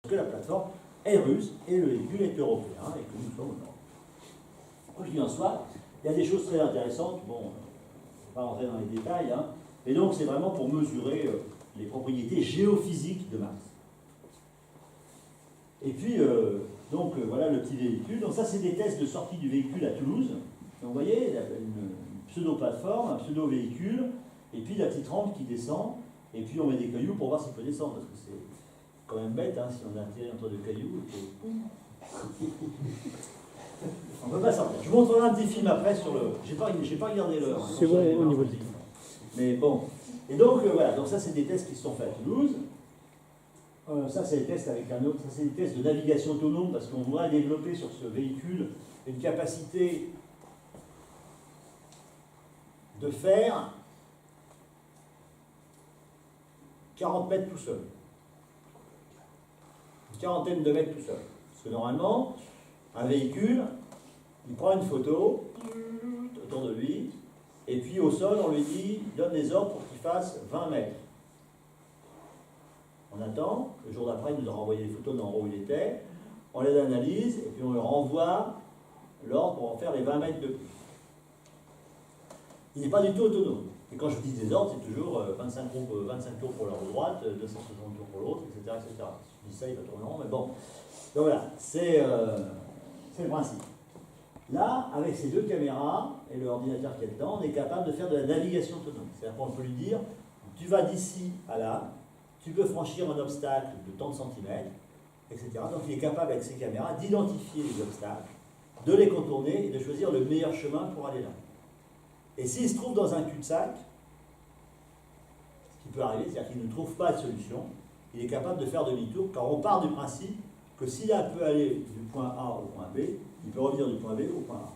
que la plateforme est russe et le véhicule est européen et que nous sommes au nord. Quoi qu'il en soit, il y a des choses très intéressantes, bon, on ne va pas rentrer dans les détails, hein, et donc c'est vraiment pour mesurer les propriétés géophysiques de Mars. Et puis, voilà le petit véhicule. Donc ça, c'est des tests de sortie du véhicule à Toulouse. Donc vous voyez, une pseudo-plateforme, un pseudo-véhicule, et puis la petite rampe qui descend, et puis on met des cailloux pour voir s'il peut descendre, parce que c'est quand même bête, hein, si on a atterri entre deux cailloux. On ne peut pas sortir. Je vous montrerai un petit film après sur le... J'ai pas regardé l'heure. C'est bon au niveau du... Mais bon. Et donc, voilà. Donc ça, c'est des tests qui se sont faits à Toulouse. Ça, c'est des tests avec un autre. Ça, c'est des tests de navigation autonome, parce qu'on voudrait développer sur ce véhicule une capacité de faire 40 mètres tout seul. Une quarantaine de mètres tout seul. Parce que normalement, un véhicule, il prend une photo autour de lui, et puis au sol, on lui dit, il donne des ordres pour qu'il fasse 20 mètres. On attend, le jour d'après, il nous a renvoyé des photos de l'endroit où il était, on les analyse, et puis on lui renvoie l'ordre pour en faire les 20 mètres de plus. Il n'est pas du tout autonome. Et quand je dis des ordres, c'est toujours 25 tours pour la roue droite, 260 tours pour l'autre, etc., etc. Si je dis ça, il va tourner en rond, mais bon. Donc voilà, c'est le principe. Là, avec ces deux caméras et l'ordinateur qui est dedans, on est capable de faire de la navigation autonome. C'est-à-dire qu'on peut lui dire, tu vas d'ici à là, tu peux franchir un obstacle de tant de centimètres, etc. Donc il est capable, avec ses caméras, d'identifier les obstacles, de les contourner et de choisir le meilleur chemin pour aller là. Et s'il se trouve dans un cul-de-sac, ce qui peut arriver, c'est-à-dire qu'il ne trouve pas de solution, il est capable de faire demi-tour, car on part du principe que s'il peut aller du point A au point B, il peut revenir du point B au point A.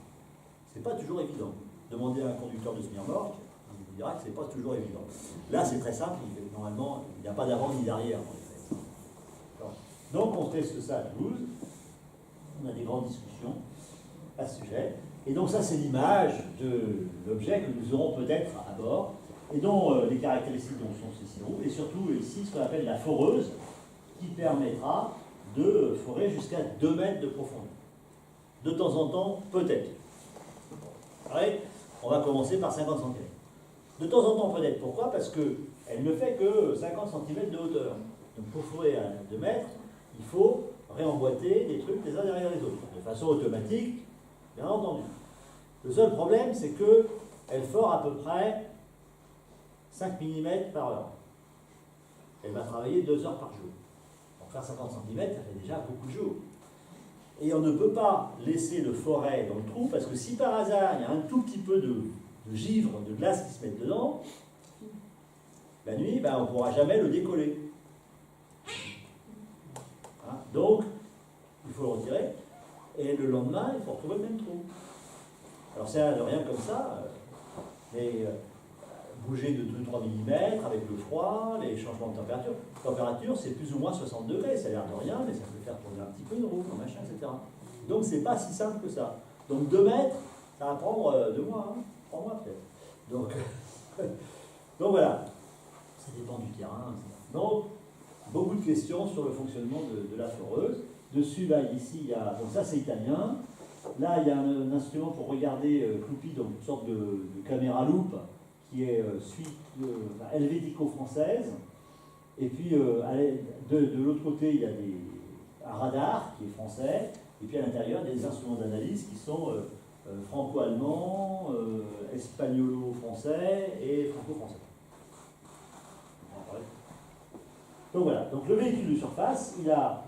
C'est pas toujours évident. Demandez à un conducteur de semi-remorque, il vous dira que c'est pas toujours évident. Là, c'est très simple, normalement, il n'y a pas d'avant ni d'arrière. Donc, on teste ça à Toulouse, on a des grandes discussions à ce sujet. Et donc ça, c'est l'image de l'objet que nous aurons peut-être à bord, et dont les caractéristiques dont sont ces roues, et surtout ici, ce qu'on appelle la foreuse, qui permettra de forer jusqu'à 2 mètres de profondeur. De temps en temps, peut-être. Ouais, on va commencer par 50 cm. De temps en temps, peut-être. Pourquoi? Parce qu'elle ne fait que 50 cm de hauteur. Donc pour forer à 2 mètres, il faut réemboîter des trucs les uns derrière les autres, de façon automatique, bien entendu. Le seul problème, c'est qu'elle fore à peu près 5 mm par heure. Elle va travailler 2 heures par jour. Pour faire 50 cm, ça fait déjà beaucoup de jours. Et on ne peut pas laisser le foret dans le trou, parce que si par hasard, il y a un tout petit peu de givre, de glace qui se met dedans, la nuit, on ne pourra jamais le décoller. Hein? Donc, il faut le retirer, et le lendemain, il faut retrouver le même trou. Alors c'est de rien comme ça, mais bouger de 2-3 mm avec le froid, les changements de température. Température, c'est plus ou moins 60 degrés, ça a l'air de rien, mais ça peut faire tourner un petit peu une roue, machin, etc. Donc c'est pas si simple que ça. Donc 2 mètres, ça va prendre 2 mois, hein, 3 mois peut-être. Donc voilà, ça dépend du terrain, etc. Donc, beaucoup de questions sur le fonctionnement de la foreuse. Dessus, là, ici, il y a... Donc ça, c'est italien. Là, il y a un instrument pour regarder Cloupi, donc une sorte de caméra loupe qui est helvético-française. Et puis, de l'autre côté, il y a un radar qui est français. Et puis, à l'intérieur, des instruments d'analyse qui sont franco-allemands, espagnolo-français et franco-français. Donc voilà. Donc, le véhicule de surface, il a...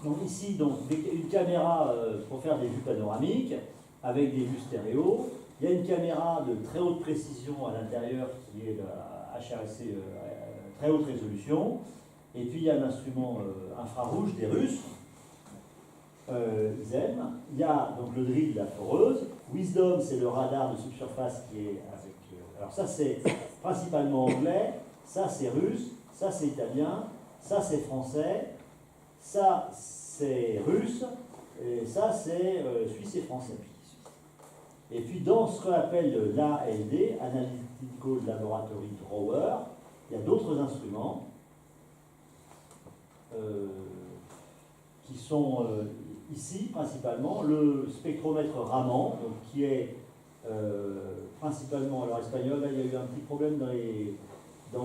Donc ici, une caméra pour faire des vues panoramiques avec des vues stéréo. Il y a une caméra de très haute précision à l'intérieur qui est la HRSC très haute résolution. Et puis il y a un instrument infrarouge des Russes, ISEM. Il y a donc le drill de la foreuse. Wisdom, c'est le radar de subsurface qui est avec... alors ça, c'est principalement anglais. Ça, c'est russe. Ça, c'est italien. Ça, c'est français. Ça, c'est russe, et ça, c'est suisse et français. Et puis, dans ce qu'on appelle l'ALD, Analytical Laboratory Drawer, il y a d'autres instruments qui sont ici principalement. Le spectromètre Raman, donc, qui est principalement, alors espagnol, là il y a eu un petit problème dans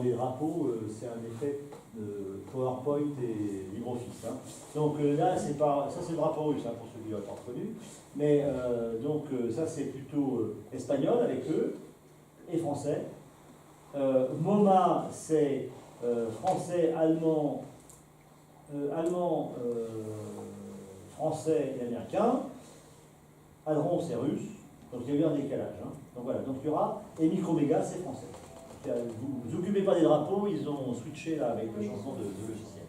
les drapeaux, c'est un effet de PowerPoint et LibreOffice. Hein. Donc là, ça c'est le drapeau russe, hein, pour ceux qui l'ont pas reconnu. Mais ça c'est plutôt espagnol avec eux et français. MoMA c'est français, allemand, français et américain. Adron c'est russe, donc il y a eu un décalage. Hein. Donc voilà, donc il y aura, et Microméga c'est français. Vous vous occupez pas des drapeaux, ils ont switché là avec le changement de logiciel.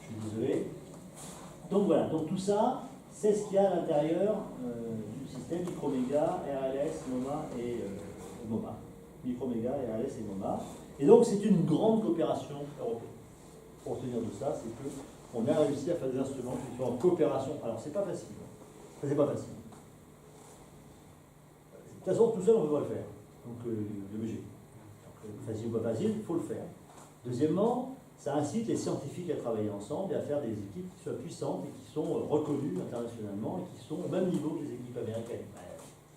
Je suis désolé. Donc voilà, donc tout ça, c'est ce qu'il y a à l'intérieur du système Microméga, RLS, MoMA et MoMA. Microméga, RLS et MoMA. Et donc c'est une grande coopération européenne. Pour tenir de ça, c'est qu'on a réussi à faire des instruments qui sont en coopération. Alors c'est pas facile. Ça c'est pas facile. De toute façon, tout seul on ne peut pas le faire. Donc le BG. Facile ou pas facile, il faut le faire. Deuxièmement, ça incite les scientifiques à travailler ensemble et à faire des équipes qui soient puissantes et qui sont reconnues internationalement et qui sont au même niveau que les équipes américaines. De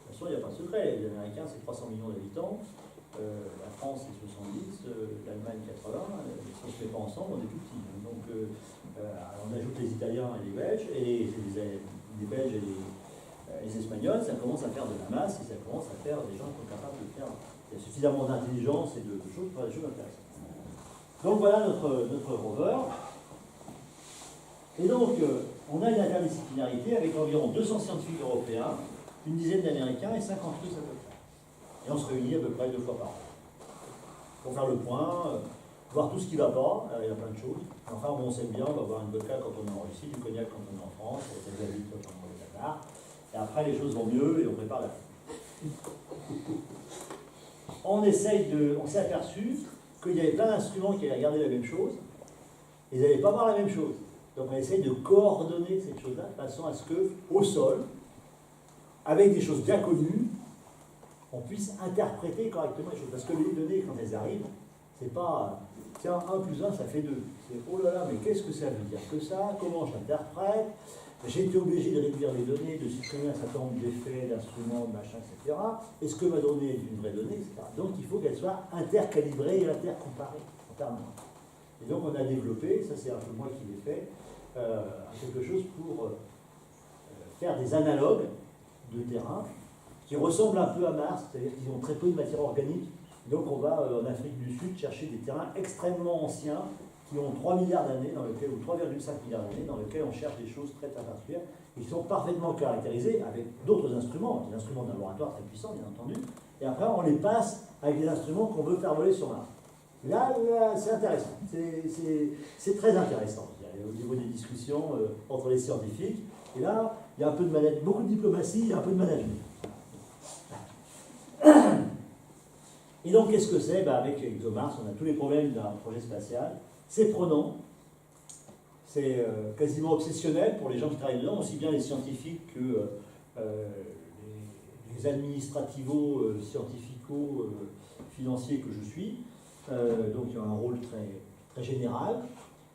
toute façon, il n'y a pas de secret. Les Américains, c'est 300 millions d'habitants. La France, c'est 70. L'Allemagne, 80. Si on ne se met pas ensemble, on est tout petit. Donc, on ajoute les Italiens et les Belges, et les Belges et les Espagnols, ça commence à faire de la masse et ça commence à faire des gens qui sont capables de faire. Il y a suffisamment d'intelligence et de choses pour faire des choses intéressantes. Donc voilà notre rover. Et donc, on a une interdisciplinarité avec environ 200 scientifiques européens, une dizaine d'Américains et 50 Russes à peu près. Et on se réunit à peu près 2 fois par an. Pour faire le point, voir tout ce qui ne va pas, il y a plein de choses. Enfin, bon, on s'aime bien, on va boire une vodka quand on est en Russie, du cognac quand on est en France, et de la vie quand on est au Qatar. Et après, les choses vont mieux et on prépare la fin. On s'est aperçu qu'il y avait plein d'instruments qui allaient regarder la même chose, et ils n'allaient pas voir la même chose. Donc on essaye de coordonner cette chose-là de façon à ce que, au sol, avec des choses bien connues, on puisse interpréter correctement les choses. Parce que les données, quand elles arrivent, c'est pas tiens, 1 plus 1, ça fait 2. C'est oh là là, mais qu'est-ce que ça veut dire que ça? Comment j'interprète? J'ai été obligé de réduire les données, de supprimer un certain nombre d'effets, d'instruments, de machin, etc. Est-ce que ma donnée est une vraie donnée, etc. Donc il faut qu'elle soit intercalibrée et intercomparée en permanence. Et donc on a développé, ça c'est un peu moi qui l'ai fait, quelque chose pour faire des analogues de terrain qui ressemblent un peu à Mars, c'est-à-dire qu'ils ont très peu de matière organique. Donc on va en Afrique du Sud chercher des terrains extrêmement anciens qui ont 3 milliards d'années, ou 3,5 milliards d'années, dans lesquels on cherche des choses très particulières, et qui sont parfaitement caractérisées avec d'autres instruments, des instruments de laboratoire très puissants, bien entendu, et après on les passe avec des instruments qu'on veut faire voler sur Mars. Là c'est intéressant, c'est très intéressant, au niveau des discussions entre les scientifiques, et là, il y a un peu de management, beaucoup de diplomatie, il y a un peu de management. Et donc, qu'est-ce que c'est? Avec ExoMars, on a tous les problèmes d'un projet spatial. C'est prenant, c'est quasiment obsessionnel pour les gens qui travaillent dedans, aussi bien les scientifiques que les administrativo-scientifico-financiers que je suis. Donc, il y a un rôle très, très général.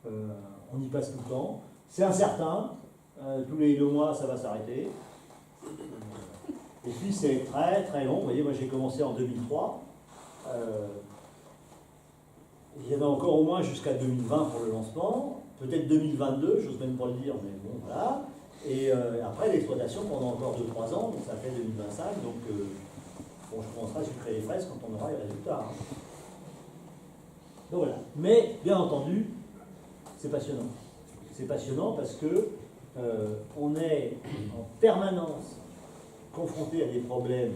On y passe tout le temps. C'est incertain. Tous les 2 mois, ça va s'arrêter. Et puis, c'est très, très long. Vous voyez, moi, j'ai commencé en 2003. Il y en a encore au moins jusqu'à 2020 pour le lancement, peut-être 2022, j'ose même pas le dire, mais bon, voilà. Et après, l'exploitation pendant encore 2-3 ans, donc ça fait 2025, donc bon, je commencerai à sucrer les fraises quand on aura les résultats. Hein. Donc voilà. Mais, bien entendu, c'est passionnant. C'est passionnant parce que on est en permanence confronté à des problèmes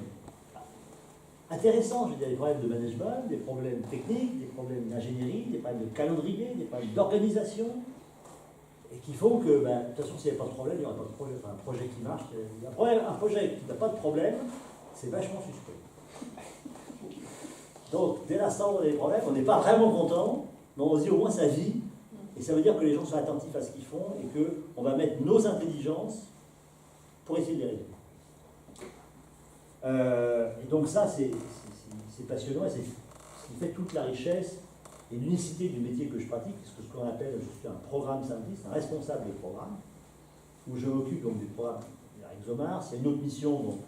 intéressants, je veux dire, des problèmes de management, des problèmes techniques, des problèmes d'ingénierie, des problèmes de calendrier, des problèmes d'organisation, et qui font que, de toute façon, s'il n'y avait pas de problème, il n'y aurait pas de projet. Enfin, un projet qui marche, un projet qui n'a pas de problème, c'est vachement suspect. Donc, dès l'instant où on a des problèmes, on n'est pas vraiment content, mais on se dit au moins ça vit, et ça veut dire que les gens sont attentifs à ce qu'ils font, et qu'on va mettre nos intelligences pour essayer de les résoudre. Et donc ça, c'est passionnant, et c'est ce qui fait toute la richesse et l'unicité du métier que je pratique, c'est ce qu'on appelle, je suis un programme scientiste, un responsable de programme, où je m'occupe donc des programmes ExoMars. Il y a une autre mission donc,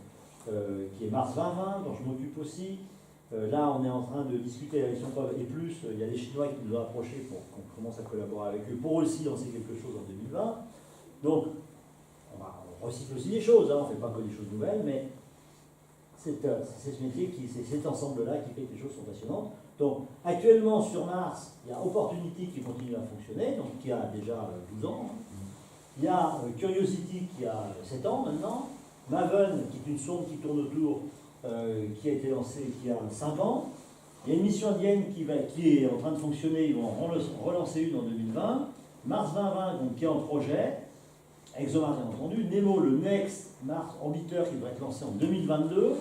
qui est Mars 2020, dont je m'occupe aussi. Là, on est en train de discuter avec son et plus, il y a les Chinois qui nous ont approchés pour qu'on commence à collaborer avec eux, pour aussi lancer quelque chose en 2020. Donc, on recycle aussi des choses, hein, on ne fait pas que des choses nouvelles, mais c'est ce métier, c'est cet ensemble-là qui fait que les choses sont passionnantes. Donc, actuellement, sur Mars, il y a Opportunity qui continue à fonctionner, donc qui a déjà 12 ans. Il y a Curiosity qui a 7 ans maintenant. Maven, qui est une sonde qui tourne autour, qui a été lancée qui a 5 ans. Il y a une mission indienne qui est en train de fonctionner, ils vont en relancer une en 2020. Mars 2020, donc, qui est en projet. ExoMars, bien entendu. Nemo, le Next Mars Orbiter, qui devrait être lancé en 2022,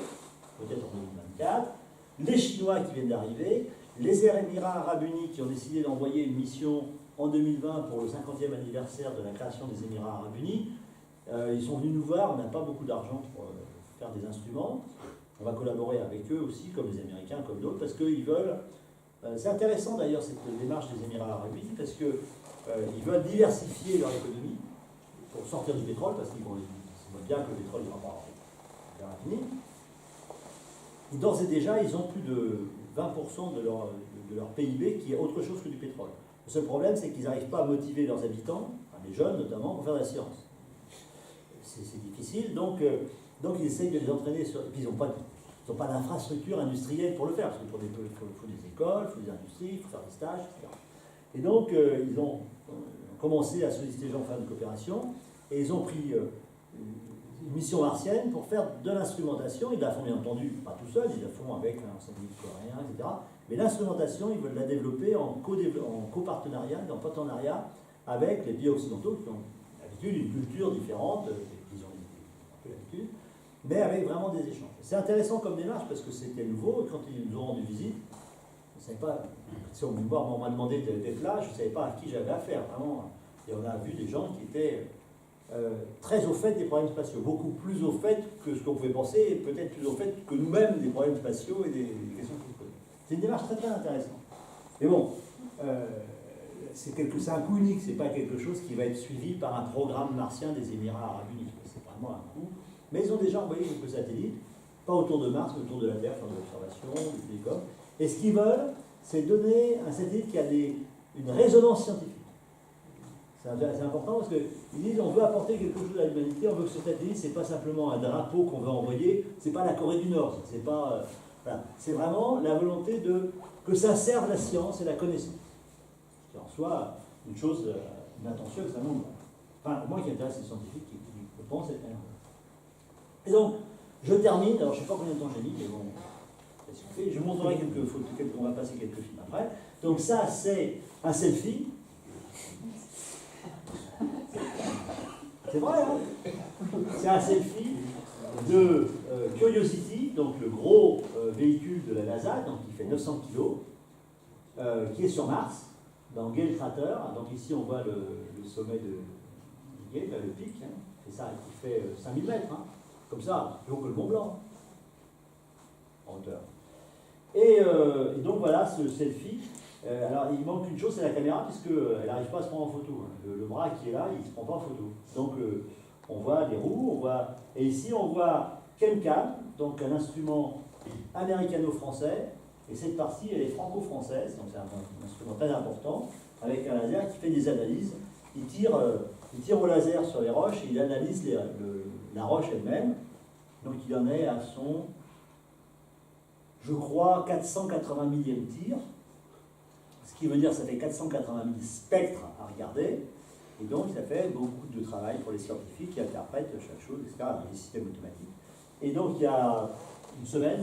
peut-être en 2024. Les Chinois qui viennent d'arriver. Les Émirats Arabes Unis qui ont décidé d'envoyer une mission en 2020 pour le 50e anniversaire de la création des Émirats Arabes Unis. Ils sont venus nous voir, on n'a pas beaucoup d'argent pour faire des instruments. On va collaborer avec eux aussi, comme les Américains, comme d'autres, parce qu'ils veulent... c'est intéressant d'ailleurs cette démarche des Émirats Arabes Unis, parce qu'ils veulent diversifier leur économie pour sortir du pétrole, parce qu'ils voient bien que le pétrole ne va pas vers l'infini. Et d'ores et déjà, ils ont plus de 20% de leur PIB qui est autre chose que du pétrole. Le seul problème, c'est qu'ils n'arrivent pas à motiver leurs habitants, les jeunes notamment, pour faire de la science. C'est difficile, donc ils essayent de les entraîner sur... Et puis ils n'ont pas d'infrastructure industrielle pour le faire, parce qu'il faut des écoles, il faut des industries, il faut faire des stages, etc. Et donc ils ont commencé à solliciter les gens pour faire une coopération, et ils ont pris une mission martienne pour faire de l'instrumentation. Ils la font bien entendu, pas tout seuls, ils la font avec un satellite coréen, etc. Mais l'instrumentation, ils veulent la développer en copartenariat, en partenariat avec les pays occidentaux qui ont d'habitude une culture différente, ils ont un peu l'habitude, mais avec vraiment des échanges. C'est intéressant comme démarche parce que c'était nouveau, et quand ils nous ont rendu visite, je ne savais pas, si on m'a demandé d'être là, je ne savais pas à qui j'avais affaire, vraiment. Et on a vu des gens qui étaient très au fait des problèmes spatiaux, beaucoup plus au fait que ce qu'on pouvait penser, et peut-être plus au fait que nous-mêmes des problèmes spatiaux et des questions qu'on se pose. C'est une démarche très très intéressante. Mais bon, c'est un coup unique, c'est pas quelque chose qui va être suivi par un programme martien des Émirats Arabes Unis. C'est vraiment un coup. Mais ils ont déjà envoyé quelques satellites, pas autour de Mars, mais autour de la Terre, faire de l'observation, du télécom. Et ce qu'ils veulent, c'est donner un satellite qui a une résonance scientifique. C'est important parce qu'ils disent on veut apporter quelque chose à l'humanité, on veut que ce satellite, c'est pas simplement un drapeau qu'on veut envoyer, c'est pas la Corée du Nord, c'est pas. Voilà. C'est vraiment la volonté que ça serve la science et la connaissance. Qui en soit une chose, une intention extrêmement. Enfin, moi qui intéresse les scientifiques qui pensent être. Et donc, je termine, alors je ne sais pas combien de temps j'ai mis, mais bon, je vous montrerai quelques photos, on va passer quelques films après. Donc ça, c'est un selfie. C'est vrai, hein? C'est un selfie de Curiosity, donc le gros véhicule de la NASA, donc qui fait 900 kg, qui est sur Mars, dans Gale Crater. Donc ici, on voit le sommet de Gale, le pic, hein, et ça, qui fait 5000 mètres, hein, comme ça, plus haut que le Mont Blanc, en hauteur. Et donc voilà ce selfie. Alors il manque une chose, c'est la caméra, puisqu'elle n'arrive pas à se prendre en photo. Hein. Le bras qui est là, il ne se prend pas en photo. Donc on voit les roues, et ici on voit Chemcam, donc un instrument américano-français, et cette partie elle est franco-française, donc c'est un instrument très important, avec un laser qui fait des analyses. Il tire au laser sur les roches et il analyse la roche elle-même. Donc il en est à son, je crois, 480 millième tir. Ce qui veut dire que ça fait 480 000 spectres à regarder. Et donc ça fait beaucoup de travail pour les scientifiques qui interprètent chaque chose, etc., dans les systèmes automatiques. Et donc il y a une semaine,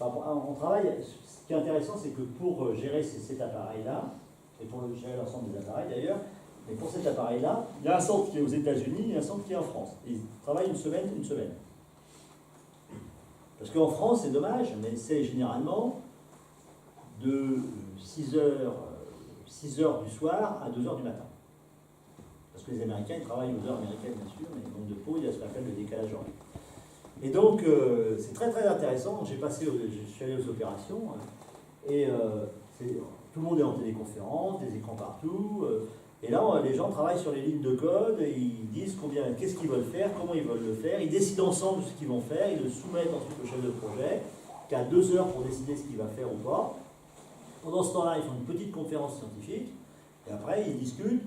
on travaille. Ce qui est intéressant, c'est que pour gérer cet appareil-là, et pour gérer l'ensemble des appareils d'ailleurs, mais pour cet appareil-là, il y a un centre qui est aux États-Unis et un centre qui est en France. Et ils travaillent une semaine. Parce qu'en France, c'est dommage, mais c'est généralement de 6 heures du soir à 2 heures du matin. Parce que les Américains, ils travaillent aux heures américaines, bien sûr, mais donc de peau, il y a ce qu'on appelle le décalage horaire. Et donc, c'est très très intéressant. Je suis allé aux opérations, et Tout le monde est en téléconférence, des écrans partout. Et là, les gens travaillent sur les lignes de code, et ils disent qu'est-ce qu'ils veulent faire, comment ils veulent le faire. Ils décident ensemble ce qu'ils vont faire, ils le soumettent ensuite au chef de projet, qui a 2 heures pour décider ce qu'il va faire ou pas. Pendant ce temps-là, ils font une petite conférence scientifique, et après, ils discutent.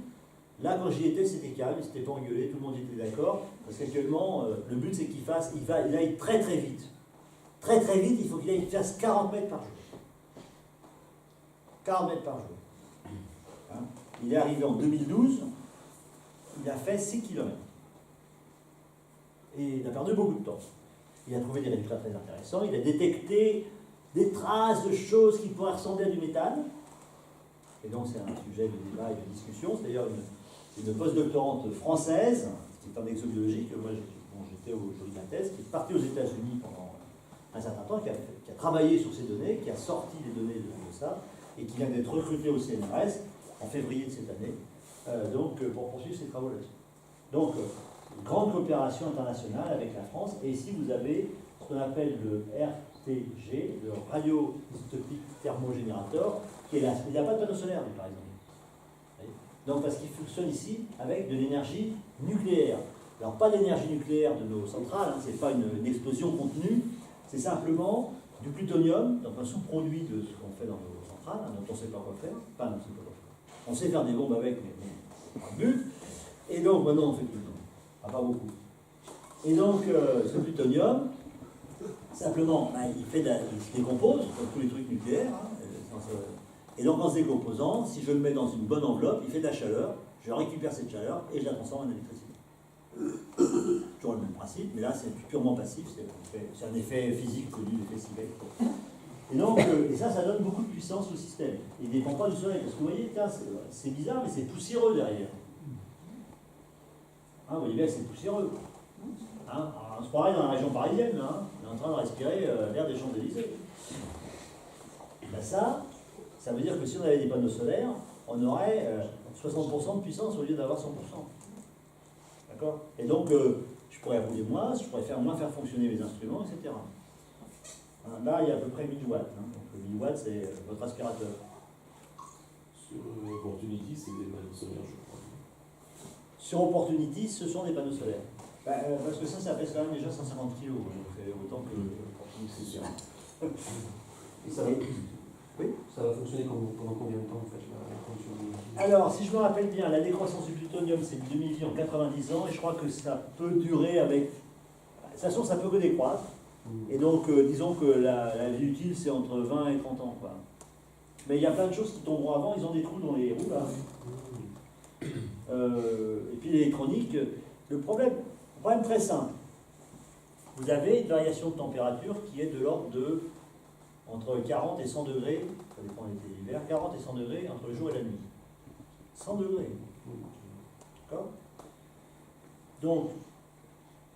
Là, quand j'y étais, c'était calme, ils s'étaient pas engueulés, tout le monde était d'accord, parce qu'actuellement, le but, c'est il aille très très vite. Très très vite, il faut qu'il fasse 40 mètres par jour. 40 mètres par jour. Hein, il est arrivé en 2012, il a fait 6 km. Et il a perdu beaucoup de temps. Il a trouvé des résultats très intéressants, il a détecté des traces de choses qui pourraient ressembler à du méthane. Et donc c'est un sujet de débat et de discussion. C'est d'ailleurs une postdoctorante française, qui est en exobiologie, que moi j'étais au jury de la thèse, qui est partie aux États-Unis pendant un certain temps, qui a travaillé sur ces données, qui a sorti les données de ça, et qui vient d'être recrutée au CNRS en février de cette année, pour poursuivre ses travaux là-dessus. Donc, une grande coopération internationale avec la France, et ici vous avez ce qu'on appelle le RTG, le radioisotopique thermogénérateur, qui est là. Il n'y a pas de panneau solaire, lui, par exemple. Donc, parce qu'il fonctionne ici avec de l'énergie nucléaire. Alors, pas d'énergie nucléaire de nos centrales, hein, c'est pas une explosion contenue, c'est simplement du plutonium, donc un sous-produit de ce qu'on fait dans nos centrales, hein, dont on ne sait pas quoi faire. Enfin, on sait pas quoi faire. On sait faire des bombes avec, mais c'est pas le but. Et donc, maintenant, on fait plus de temps. Ah, pas beaucoup. Et donc, ce plutonium, simplement, il se décompose, comme tous les trucs nucléaires. Hein, et donc, en se décomposant, si je le mets dans une bonne enveloppe, il fait de la chaleur, je récupère cette chaleur et je la transforme en électricité. Toujours le même principe, mais là, c'est purement passif, c'est un effet physique connu, l'effet Seebeck. Et donc, ça donne beaucoup de puissance au système. Il ne dépend pas du soleil, parce que vous voyez, c'est bizarre, mais c'est poussiéreux derrière. Hein, vous voyez bien que c'est poussiéreux. Hein, on se croirait dans la région parisienne, là, hein, on est en train de respirer l'air des Champs-Élysées. Ben ça veut dire que si on avait des panneaux solaires, on aurait 60% de puissance au lieu d'avoir 100%. D'accord? Et donc, je pourrais rouler moins, je pourrais moins faire fonctionner mes instruments, etc. Là, il y a à peu près 1000 watts. Hein. Donc, 1000 watts, c'est votre aspirateur. Sur Opportunity, c'est des panneaux solaires, je crois. Sur Opportunity, ce sont des panneaux solaires. Parce que ça pèse quand même déjà 150 kg. Donc, c'est autant que Opportunity, c'est sûr. Et ça va, oui, ça va fonctionner pendant combien de temps, en fait, la production d'énergie? Alors, si je me rappelle bien, la décroissance du plutonium, c'est une demi-vie en 90 ans, et je crois que ça peut durer avec... De toute façon, ça peut que décroître. Et donc, disons que la vie utile, c'est entre 20 et 30 ans, quoi. Mais il y a plein de choses qui tomberont avant, ils ont des trous dans les roues, là. Et puis l'électronique, le problème très simple. Vous avez une variation de température qui est de l'ordre de entre 40 et 100 degrés, ça dépend de l'été et l'hiver, 40 et 100 degrés entre le jour et la nuit. 100 degrés. D'accord? Donc,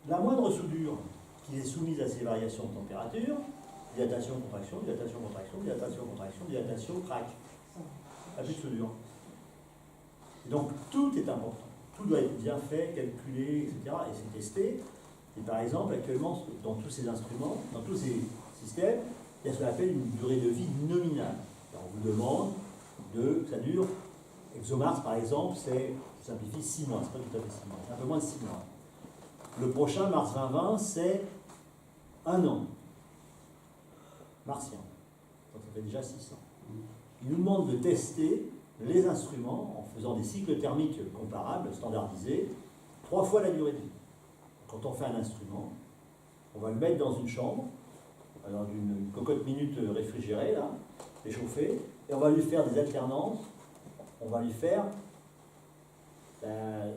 la moindre soudure qui est soumise à ces variations de température, dilatation, contraction, dilatation, contraction, dilatation, contraction, dilatation, crac. Pas plus de soudure. Et donc, tout est important. Tout doit être bien fait, calculé, etc. Et c'est testé. Et par exemple, actuellement, dans tous ces instruments, dans tous ces systèmes, il y a ce qu'on appelle une durée de vie nominale. Alors, on vous demande que ça dure. ExoMars, par exemple, c'est, je simplifie, 6 mois. C'est pas tout à fait 6 mois, c'est un peu moins de 6 mois. Le prochain, Mars 2020, c'est 1 an. Martien. Donc ça fait déjà 6 ans. Il nous demande de tester les instruments en faisant des cycles thermiques comparables, standardisés, 3 fois la durée de vie. Quand on fait un instrument, on va le mettre dans une chambre, dans une cocotte minute réfrigérée, là, réchauffée, et on va lui faire des alternances. On va lui faire... là,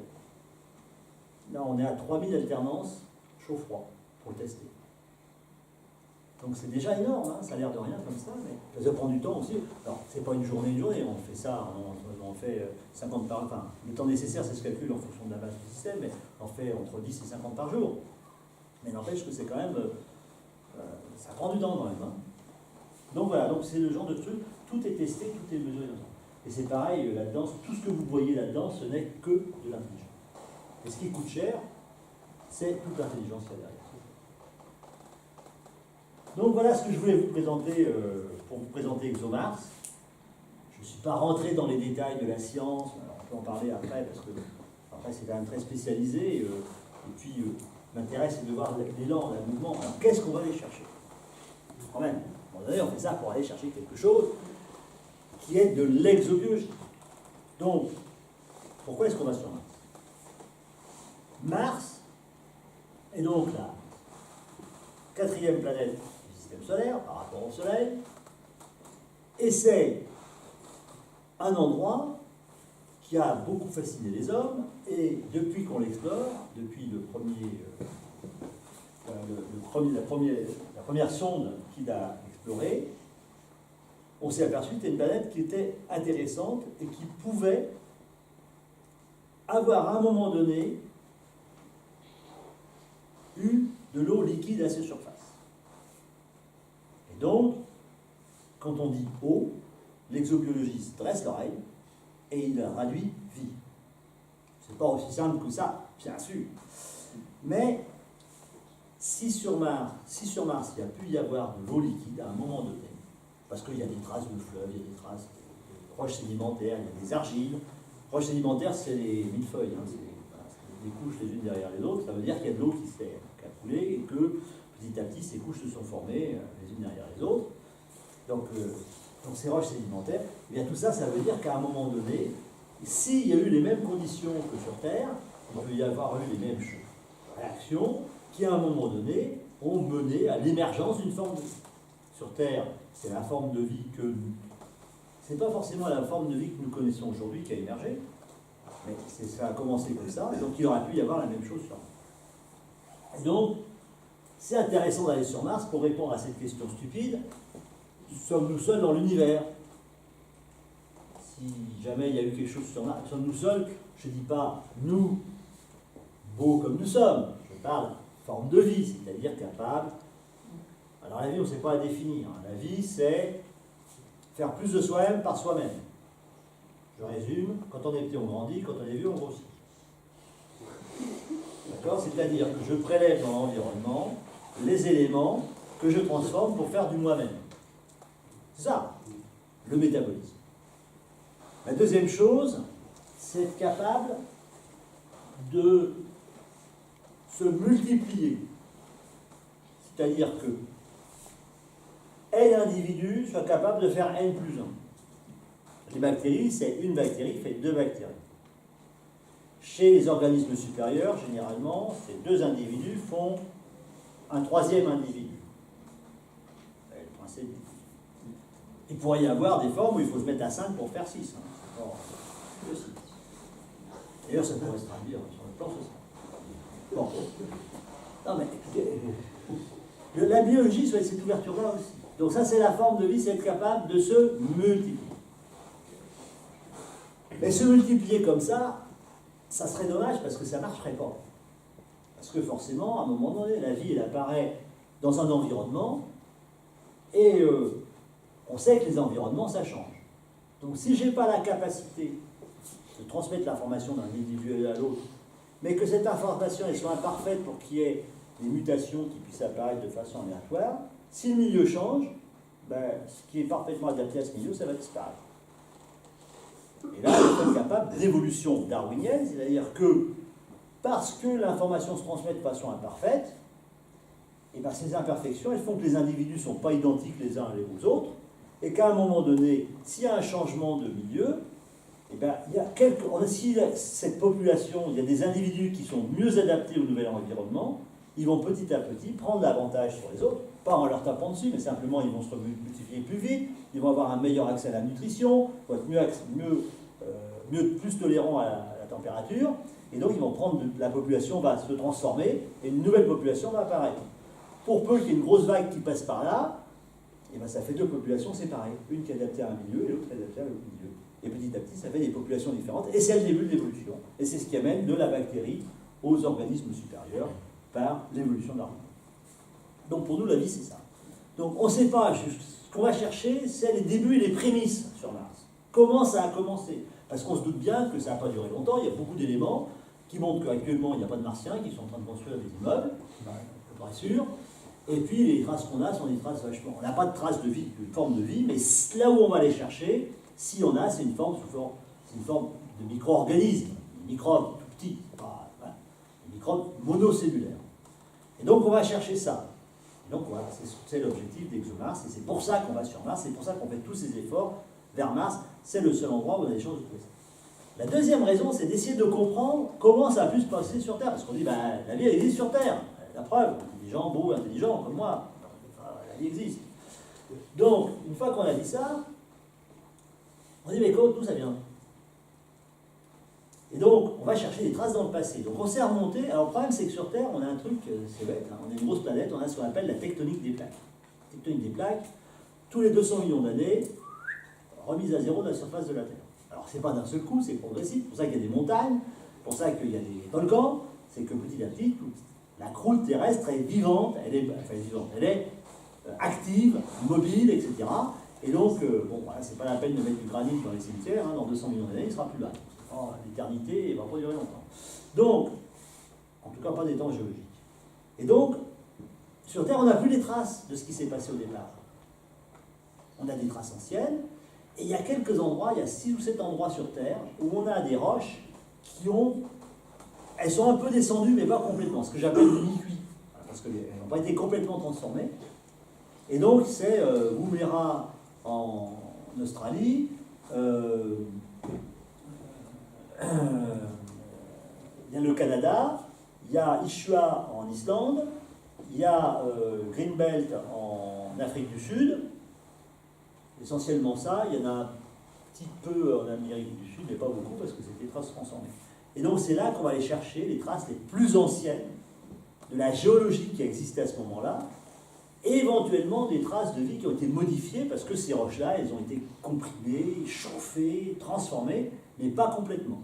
on est à 3000 alternances chaud-froid pour le tester. Donc c'est déjà énorme, hein, ça a l'air de rien comme ça, mais ça prend du temps aussi. Alors, c'est pas une journée, on fait ça, on fait 50 par... Enfin, le temps nécessaire, c'est ce calcul en fonction de la base du système, mais on fait entre 10 et 50 par jour. Mais n'empêche que c'est quand même... ça prend du temps quand même. Hein. Donc voilà, donc c'est le genre de truc, tout est testé, tout est mesuré dans ça. Et c'est pareil là-dedans, tout ce que vous voyez là-dedans, ce n'est que de l'intelligence. Et ce qui coûte cher, c'est toute l'intelligence qu'il y a derrière. Donc voilà ce que je voulais vous présenter pour vous présenter ExoMars. ne suis pas rentré dans les détails de la science, alors on peut en parler après, parce que après c'est quand même très spécialisé, et puis m'intéresse de voir l'élan, le mouvement. Alors qu'est-ce qu'on va aller chercher? Quand même, à un moment donné, on fait ça pour aller chercher quelque chose qui est de l'exobiologie. Donc, pourquoi est-ce qu'on va sur Mars? Mars est donc la 4e planète du système solaire par rapport au Soleil, et c'est un endroit qui a beaucoup fasciné les hommes, et depuis qu'on l'explore, depuis la première sonde qu'il a explorée, on s'est aperçu que c'était une planète qui était intéressante et qui pouvait avoir à un moment donné eu de l'eau liquide à ses surfaces. Et donc, quand on dit eau, l'exobiologiste dresse l'oreille et il traduit vie. C'est pas aussi simple que ça, bien sûr. Mais si sur Mars il y a pu y avoir de l'eau liquide à un moment donné, parce qu'il y a des traces de fleuves, il y a des traces de roches sédimentaires, il y a des argiles. Roches sédimentaires, c'est les millefeuilles, hein, c'est des couches les unes derrière les autres. Ça veut dire qu'il y a de l'eau qui a coulé et que petit à petit ces couches se sont formées les unes derrière les autres. Donc ces roches sédimentaires, eh bien tout ça, ça veut dire qu'à un moment donné, s'il y a eu les mêmes conditions que sur Terre, il peut y avoir eu les mêmes réactions qui, à un moment donné, ont mené à l'émergence d'une forme de vie. Sur Terre, c'est la forme de vie que nous... C'est pas forcément la forme de vie que nous connaissons aujourd'hui qui a émergé, mais ça a commencé comme ça, et donc il aurait pu y avoir la même chose sur Mars. Et donc, c'est intéressant d'aller sur Mars pour répondre à cette question stupide. Sommes-nous seuls dans l'univers? Si jamais il y a eu quelque chose sur Mars, sommes-nous seuls? Je ne dis pas nous, beaux comme nous sommes, je parle forme de vie, c'est-à-dire capable. Alors la vie, on ne sait pas la définir. La vie, c'est faire plus de soi-même par soi-même. Je résume, quand on est petit, on grandit, quand on est vieux, on grossit. D'accord? C'est-à-dire que je prélève dans l'environnement les éléments que je transforme pour faire du moi-même. C'est ça, le métabolisme. La deuxième chose, c'est être capable de se multiplier. C'est-à-dire que N individus soient capables de faire N plus 1. Les bactéries, c'est une bactérie qui fait 2 bactéries. Chez les organismes supérieurs, généralement, ces 2 individus font un 3e individu. C'est le principe. Il pourrait y avoir des formes où il faut se mettre à 5 pour faire 6. C'est pas le 6. D'ailleurs, ça pourrait se traduire sur le plan social. Bon. Non, mais la biologie, c'est cette ouverture-là aussi. Donc ça, c'est la forme de vie, c'est être capable de se multiplier. Mais se multiplier comme ça serait dommage parce que ça ne marcherait pas. Parce que forcément, à un moment donné, la vie, elle apparaît dans un environnement et on sait que les environnements, ça change. Donc si je n'ai pas la capacité de transmettre l'information d'un individu à l'autre, mais que cette information elle soit imparfaite pour qu'il y ait des mutations qui puissent apparaître de façon aléatoire, si le milieu change, ben, ce qui est parfaitement adapté à ce milieu, ça va disparaître. Et là, il faut être capable d'évolution darwinienne, c'est-à-dire que parce que l'information se transmet de façon imparfaite, et ben ces imperfections, elles font que les individus ne sont pas identiques les uns aux autres, et qu'à un moment donné, s'il y a un changement de milieu, et ben, il y a si cette population, il y a des individus qui sont mieux adaptés au nouvel environnement, ils vont petit à petit prendre l'avantage sur les autres, pas en leur tapant dessus, mais simplement ils vont se multiplier plus vite, ils vont avoir un meilleur accès à la nutrition, vont être plus tolérants à la température, et donc ils vont prendre, la population va se transformer, et une nouvelle population va apparaître. Pour peu qu'il y ait une grosse vague qui passe par là, et ben ça fait 2 populations séparées, une qui est adaptée à un milieu et l'autre qui est adaptée à l'autre milieu. Et petit à petit, ça fait des populations différentes, et c'est le début de l'évolution. Et c'est ce qui amène de la bactérie aux organismes supérieurs par l'évolution darwinienne. Donc pour nous, la vie, c'est ça. Donc on ne sait pas, ce qu'on va chercher, c'est les débuts et les prémices sur Mars. Comment ça a commencé? Parce qu'on se doute bien que ça n'a pas duré longtemps, il y a beaucoup d'éléments qui montrent qu'actuellement, il n'y a pas de martiens qui sont en train de construire des immeubles, à peu près sûr. Et puis les traces qu'on a sont des traces vachement... On n'a pas de traces de vie, de forme de vie, mais là où on va aller chercher, Si on a, c'est une forme de micro-organisme, des microbes tout petits, voilà, des microbes monocellulaires. Et donc on va chercher ça. Et donc voilà, c'est l'objectif d'ExoMars, et c'est pour ça qu'on va sur Mars, c'est pour ça qu'on fait tous ces efforts vers Mars, c'est le seul endroit où on a des chances de trouver ça. La deuxième raison, c'est d'essayer de comprendre comment ça a pu se passer sur Terre, parce qu'on dit, ben, la vie elle existe sur Terre, la preuve, des gens beaux, intelligents, comme moi, enfin, la vie existe. Donc, une fois qu'on a dit ça, on dit, mais d'où ça vient? Et donc, on va chercher des traces dans le passé. Donc, on s'est remonté. Alors, le problème, c'est que sur Terre, on a un truc, c'est bête, hein, on est une grosse planète, on a ce qu'on appelle la tectonique des plaques. La tectonique des plaques, tous les 200 millions d'années, remise à zéro de la surface de la Terre. Alors, c'est pas d'un seul coup, c'est progressif. C'est pour ça qu'il y a des montagnes, c'est pour ça qu'il y a des volcans. C'est que petit à petit, la croûte terrestre est vivante, elle est active, mobile, etc. Et donc, bon, voilà, c'est pas la peine de mettre du granit dans les cimetières, hein, dans 200 millions d'années, il sera plus là. Oh, l'éternité, il ne va pas durer longtemps. Donc, en tout cas, pas des temps géologiques. Et donc, sur Terre, on n'a plus les traces de ce qui s'est passé au départ. On a des traces anciennes, et il y a quelques endroits, il y a 6 ou 7 endroits sur Terre, où on a des roches qui ont... Elles sont un peu descendues, mais pas complètement, ce que j'appelle du mi-cuit, parce qu'elles n'ont pas été complètement transformées. Et donc, c'est Woomera en Australie, il y a le Canada, il y a Ishua en Islande, il y a Greenbelt en Afrique du Sud, essentiellement ça, il y en a un petit peu en Amérique du Sud, mais pas beaucoup parce que c'était traces transformées. Et donc c'est là qu'on va aller chercher les traces les plus anciennes de la géologie qui existait à ce moment-là, et éventuellement des traces de vie qui ont été modifiées parce que ces roches-là, elles ont été comprimées, chauffées, transformées, mais pas complètement.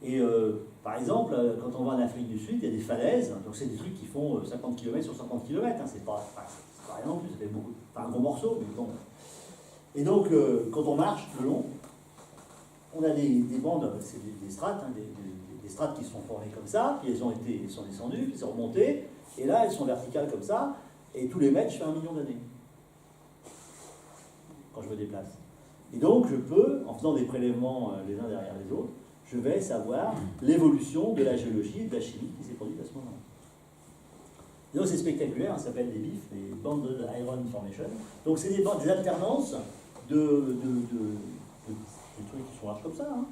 Et par exemple, quand on va en Afrique du Sud, il y a des falaises, donc c'est des trucs qui font 50 km sur 50 km, hein, c'est pas rien non plus, ça fait beaucoup, un gros morceau, mais bon. Et donc, quand on marche le long, on a des bandes, c'est des strates, hein, des strates qui sont formées comme ça, puis elles sont descendues, puis elles sont remontées, et là elles sont verticales comme ça, et tous les mètres, je fais 1 million d'années, quand je me déplace. Et donc, je peux, en faisant des prélèvements les uns derrière les autres, je vais savoir l'évolution de la géologie et de la chimie qui s'est produite à ce moment-là. Et donc c'est spectaculaire, hein, ça s'appelle des BIF, des Banded Iron Formation. Donc c'est des alternances de trucs qui sont larges comme ça, hein,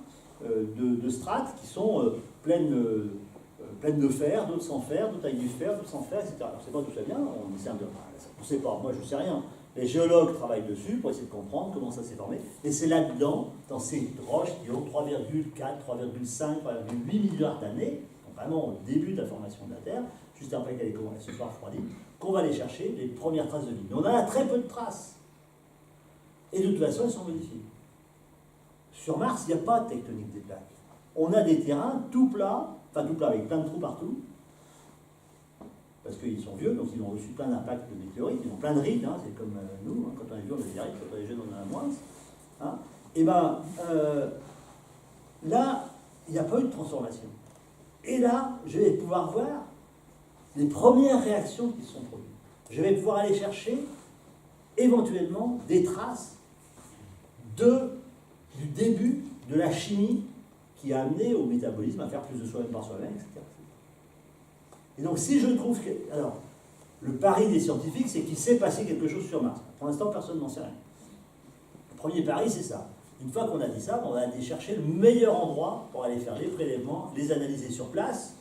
de strates qui sont pleines de fer, d'autres sans fer, d'autres avec du fer, d'autres sans fer, etc. Alors, on ne sait pas d'où ça vient, on ne sait pas, moi je ne sais rien. Les géologues travaillent dessus pour essayer de comprendre comment ça s'est formé. Et c'est là-dedans, dans ces roches qui ont 3,4, 3,5, 3,8 milliards d'années, donc vraiment au début de la formation de la Terre, juste après qu'elle se soit refroidie, qu'on va aller chercher les premières traces de vie. Mais on en a très peu de traces. Et de toute façon, elles sont modifiées. Sur Mars, il n'y a pas de tectonique des plaques. On a des terrains tout plats, enfin tout plats avec plein de trous partout, parce qu'ils sont vieux, donc ils ont reçu plein d'impacts de météorites, ils ont plein de rides, hein, c'est comme nous, hein, quand on est vieux on a des rides, quand on est jeune on en a moins. Hein. Et bien, là, il n'y a pas eu de transformation. Et là, je vais pouvoir voir les premières réactions qui se sont produites. Je vais pouvoir aller chercher, éventuellement, des traces du début de la chimie qui a amené au métabolisme à faire plus de soi-même par soi-même, etc. Et donc, si je trouve que... Alors, le pari des scientifiques, c'est qu'il s'est passé quelque chose sur Mars. Pour l'instant, personne n'en sait rien. Le premier pari, c'est ça. Une fois qu'on a dit ça, on va aller chercher le meilleur endroit pour aller faire les prélèvements, les analyser sur place.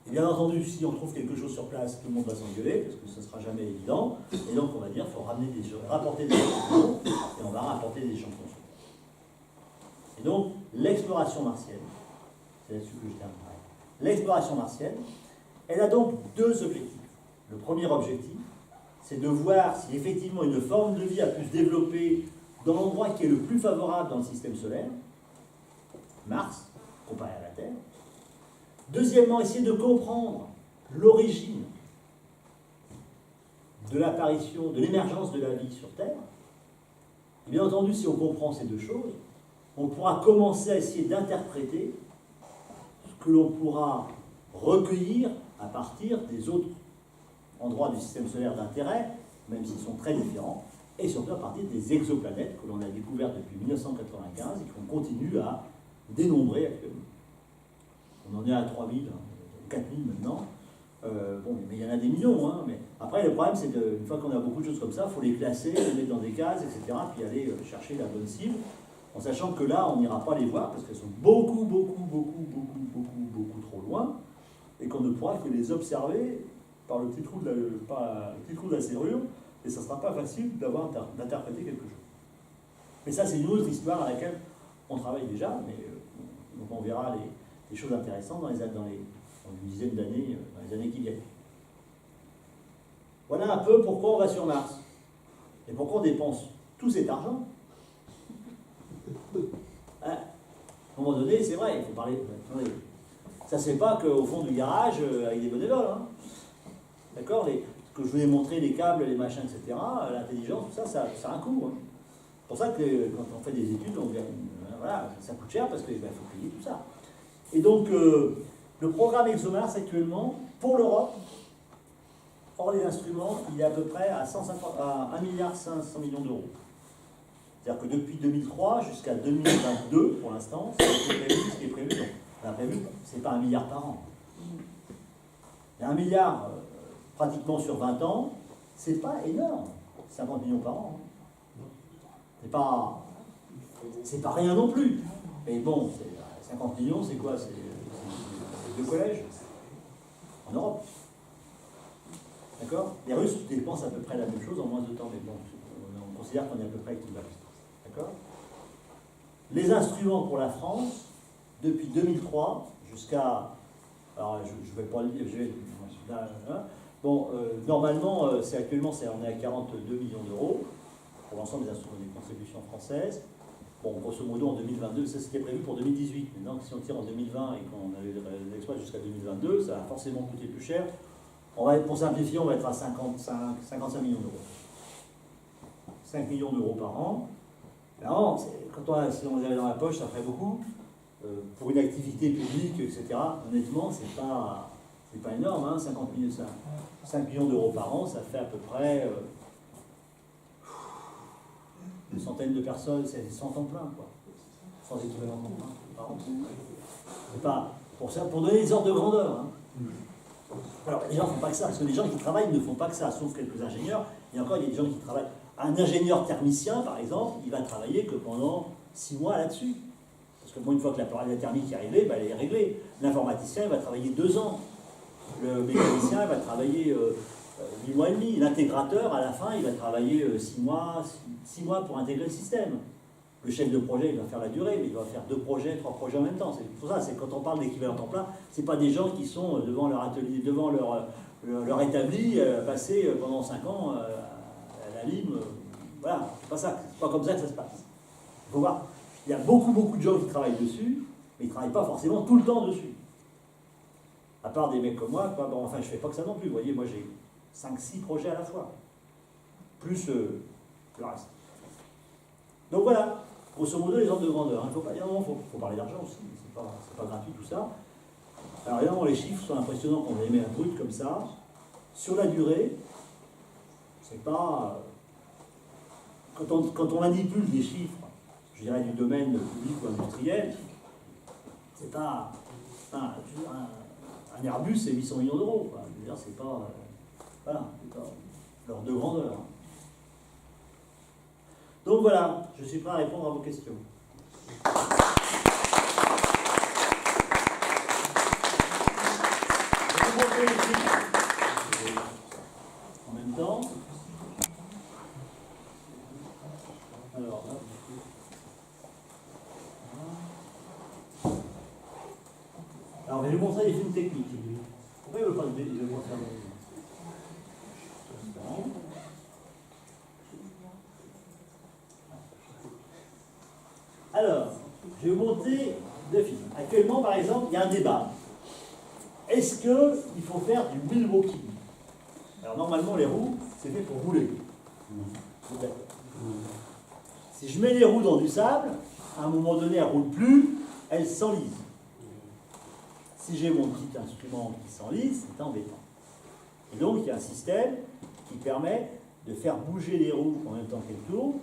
Et bien entendu, si on trouve quelque chose sur place, tout le monde va s'engueuler, parce que ce ne sera jamais évident. Et donc, on va dire, il faut rapporter des échantillons, et on va rapporter des échantillons sur place. Et donc, l'exploration martienne, c'est là-dessus que je terminerai. L'exploration martienne, elle a donc 2 objectifs. Le premier objectif, c'est de voir si effectivement une forme de vie a pu se développer dans l'endroit qui est le plus favorable dans le système solaire, Mars, comparé à la Terre. Deuxièmement, essayer de comprendre l'origine de l'apparition, de l'émergence de la vie sur Terre. Et bien entendu, si on comprend ces 2 choses, on pourra commencer à essayer d'interpréter ce que l'on pourra recueillir à partir des autres endroits du système solaire d'intérêt, même s'ils sont très différents, et surtout à partir des exoplanètes que l'on a découvertes depuis 1995 et qu'on continue à dénombrer actuellement. On en est à 3000, 4000 maintenant. Bon, mais il y en a des millions. Hein, mais après, le problème, c'est qu'une fois qu'on a beaucoup de choses comme ça, il faut les classer, les mettre dans des cases, etc., puis aller chercher la bonne cible, en sachant que là, on n'ira pas les voir parce qu'elles sont beaucoup trop loin, et qu'on ne pourra que les observer par le petit trou de la serrure, et ça ne sera pas facile d'interpréter quelque chose. Mais ça, c'est une autre histoire à laquelle on travaille déjà, mais donc on verra les choses intéressantes dans une dizaine d'années, dans les années qui viennent. Voilà un peu pourquoi on va sur Mars. Et pourquoi on dépense tout cet argent. Hein, à un moment donné, c'est vrai, il faut parler. Attendez. Ça ne se fait pas qu'au fond du garage avec des bénévoles. Hein. D'accord, ce que je vous ai montré, les câbles, les machins, etc., l'intelligence, tout ça, ça a un coût. Hein. C'est pour ça que quand on fait des études, voilà, ça coûte cher parce qu'il faut payer tout ça. Et donc, le programme ExoMars actuellement, pour l'Europe, hors les instruments, il est à peu près à 1,5 milliard d'euros. C'est-à-dire que depuis 2003 jusqu'à 2022, pour l'instant, ce qui est prévu, donc, on a prévu, c'est pas 1 milliard par an. Il y a 1 milliard pratiquement sur 20 ans, c'est pas énorme, 50 millions par an. C'est pas rien non plus. Mais bon, 50 millions, c'est quoi? C'est 2 collèges en Europe. D'accord? Les Russes dépensent à peu près la même chose en moins de temps, mais bon, on considère qu'on est à peu près équivalent. D'accord? Les instruments pour la France, depuis 2003 jusqu'à... Alors, je ne vais pas le dire, bon, normalement, actuellement, on est à 42 millions d'euros pour l'ensemble des instruments des contributions françaises. Bon, grosso modo, en 2022, c'est ce qui est prévu pour 2018. Maintenant, si on tire en 2020 et qu'on l'exploite jusqu'à 2022, ça va forcément coûter plus cher. Pour simplifier, on va être à 55 millions d'euros. 5 millions d'euros par an. Alors, si on les avait dans la poche, ça ferait beaucoup. Pour une activité publique, etc., honnêtement, c'est pas énorme. Hein, 5 millions d'euros par an, ça fait à peu près une centaine de personnes, c'est 100 temps plein, quoi. 100 équivalents temps plein par an. C'est pas pour donner des ordres de grandeur. Hein. Alors, les gens ne font pas que ça, parce que les gens qui travaillent ne font pas que ça, sauf quelques ingénieurs. Et encore, il y a des gens qui travaillent. Un ingénieur thermicien, par exemple, il va travailler que pendant 6 mois là-dessus. Parce que bon, une fois que la thermique est réglée, elle est réglée. L'informaticien, il va travailler 2 ans. Le mécanicien, il va travailler 8 mois et demi. L'intégrateur, à la fin, il va travailler 6 mois pour intégrer le système. Le chef de projet, il va faire la durée, mais il va faire 2 projets, 3 projets en même temps. C'est pour ça, c'est quand on parle d'équivalent temps plein, c'est pas des gens qui sont devant leur atelier, devant leur établi, passés pendant 5 ans à la lime. Voilà, c'est pas ça, c'est pas comme ça que ça se passe. Il faut voir, il y a beaucoup de gens qui travaillent dessus, mais ils ne travaillent pas forcément tout le temps dessus. À part des mecs comme moi, quoi. Bon, enfin je fais pas que ça non plus, vous voyez, moi j'ai 5-6 projets à la fois, plus le reste. Donc voilà, grosso modo les ordres de grandeur. Il faut parler d'argent aussi, c'est pas gratuit tout ça. Alors évidemment les chiffres sont impressionnants quand on les met à brut comme ça. Sur la durée, c'est pas... Quand on manipule des chiffres, je dirais du domaine public ou industriel, c'est pas... Un Airbus, c'est 800 millions d'euros. Je veux dire, c'est pas... voilà, c'est pas l'ordre de grandeur. Donc voilà, je suis prêt à répondre à vos questions. Je vais vous montrer les chiffres en même temps. Alors, là. Alors, je vais vous montrer les films techniques. Pourquoi il ne veut pas le montrer? Alors, je vais vous montrer 2 films. Actuellement, par exemple, il y a un débat. Est-ce qu'il faut faire du wheel walking? Alors, normalement, les roues, c'est fait pour rouler. Si je mets les roues dans du sable, à un moment donné, elles ne roulent plus, elles s'enlisent. Si j'ai mon petit instrument qui s'enlise, c'est embêtant. Et donc, il y a un système qui permet de faire bouger les roues en même temps qu'elles tournent.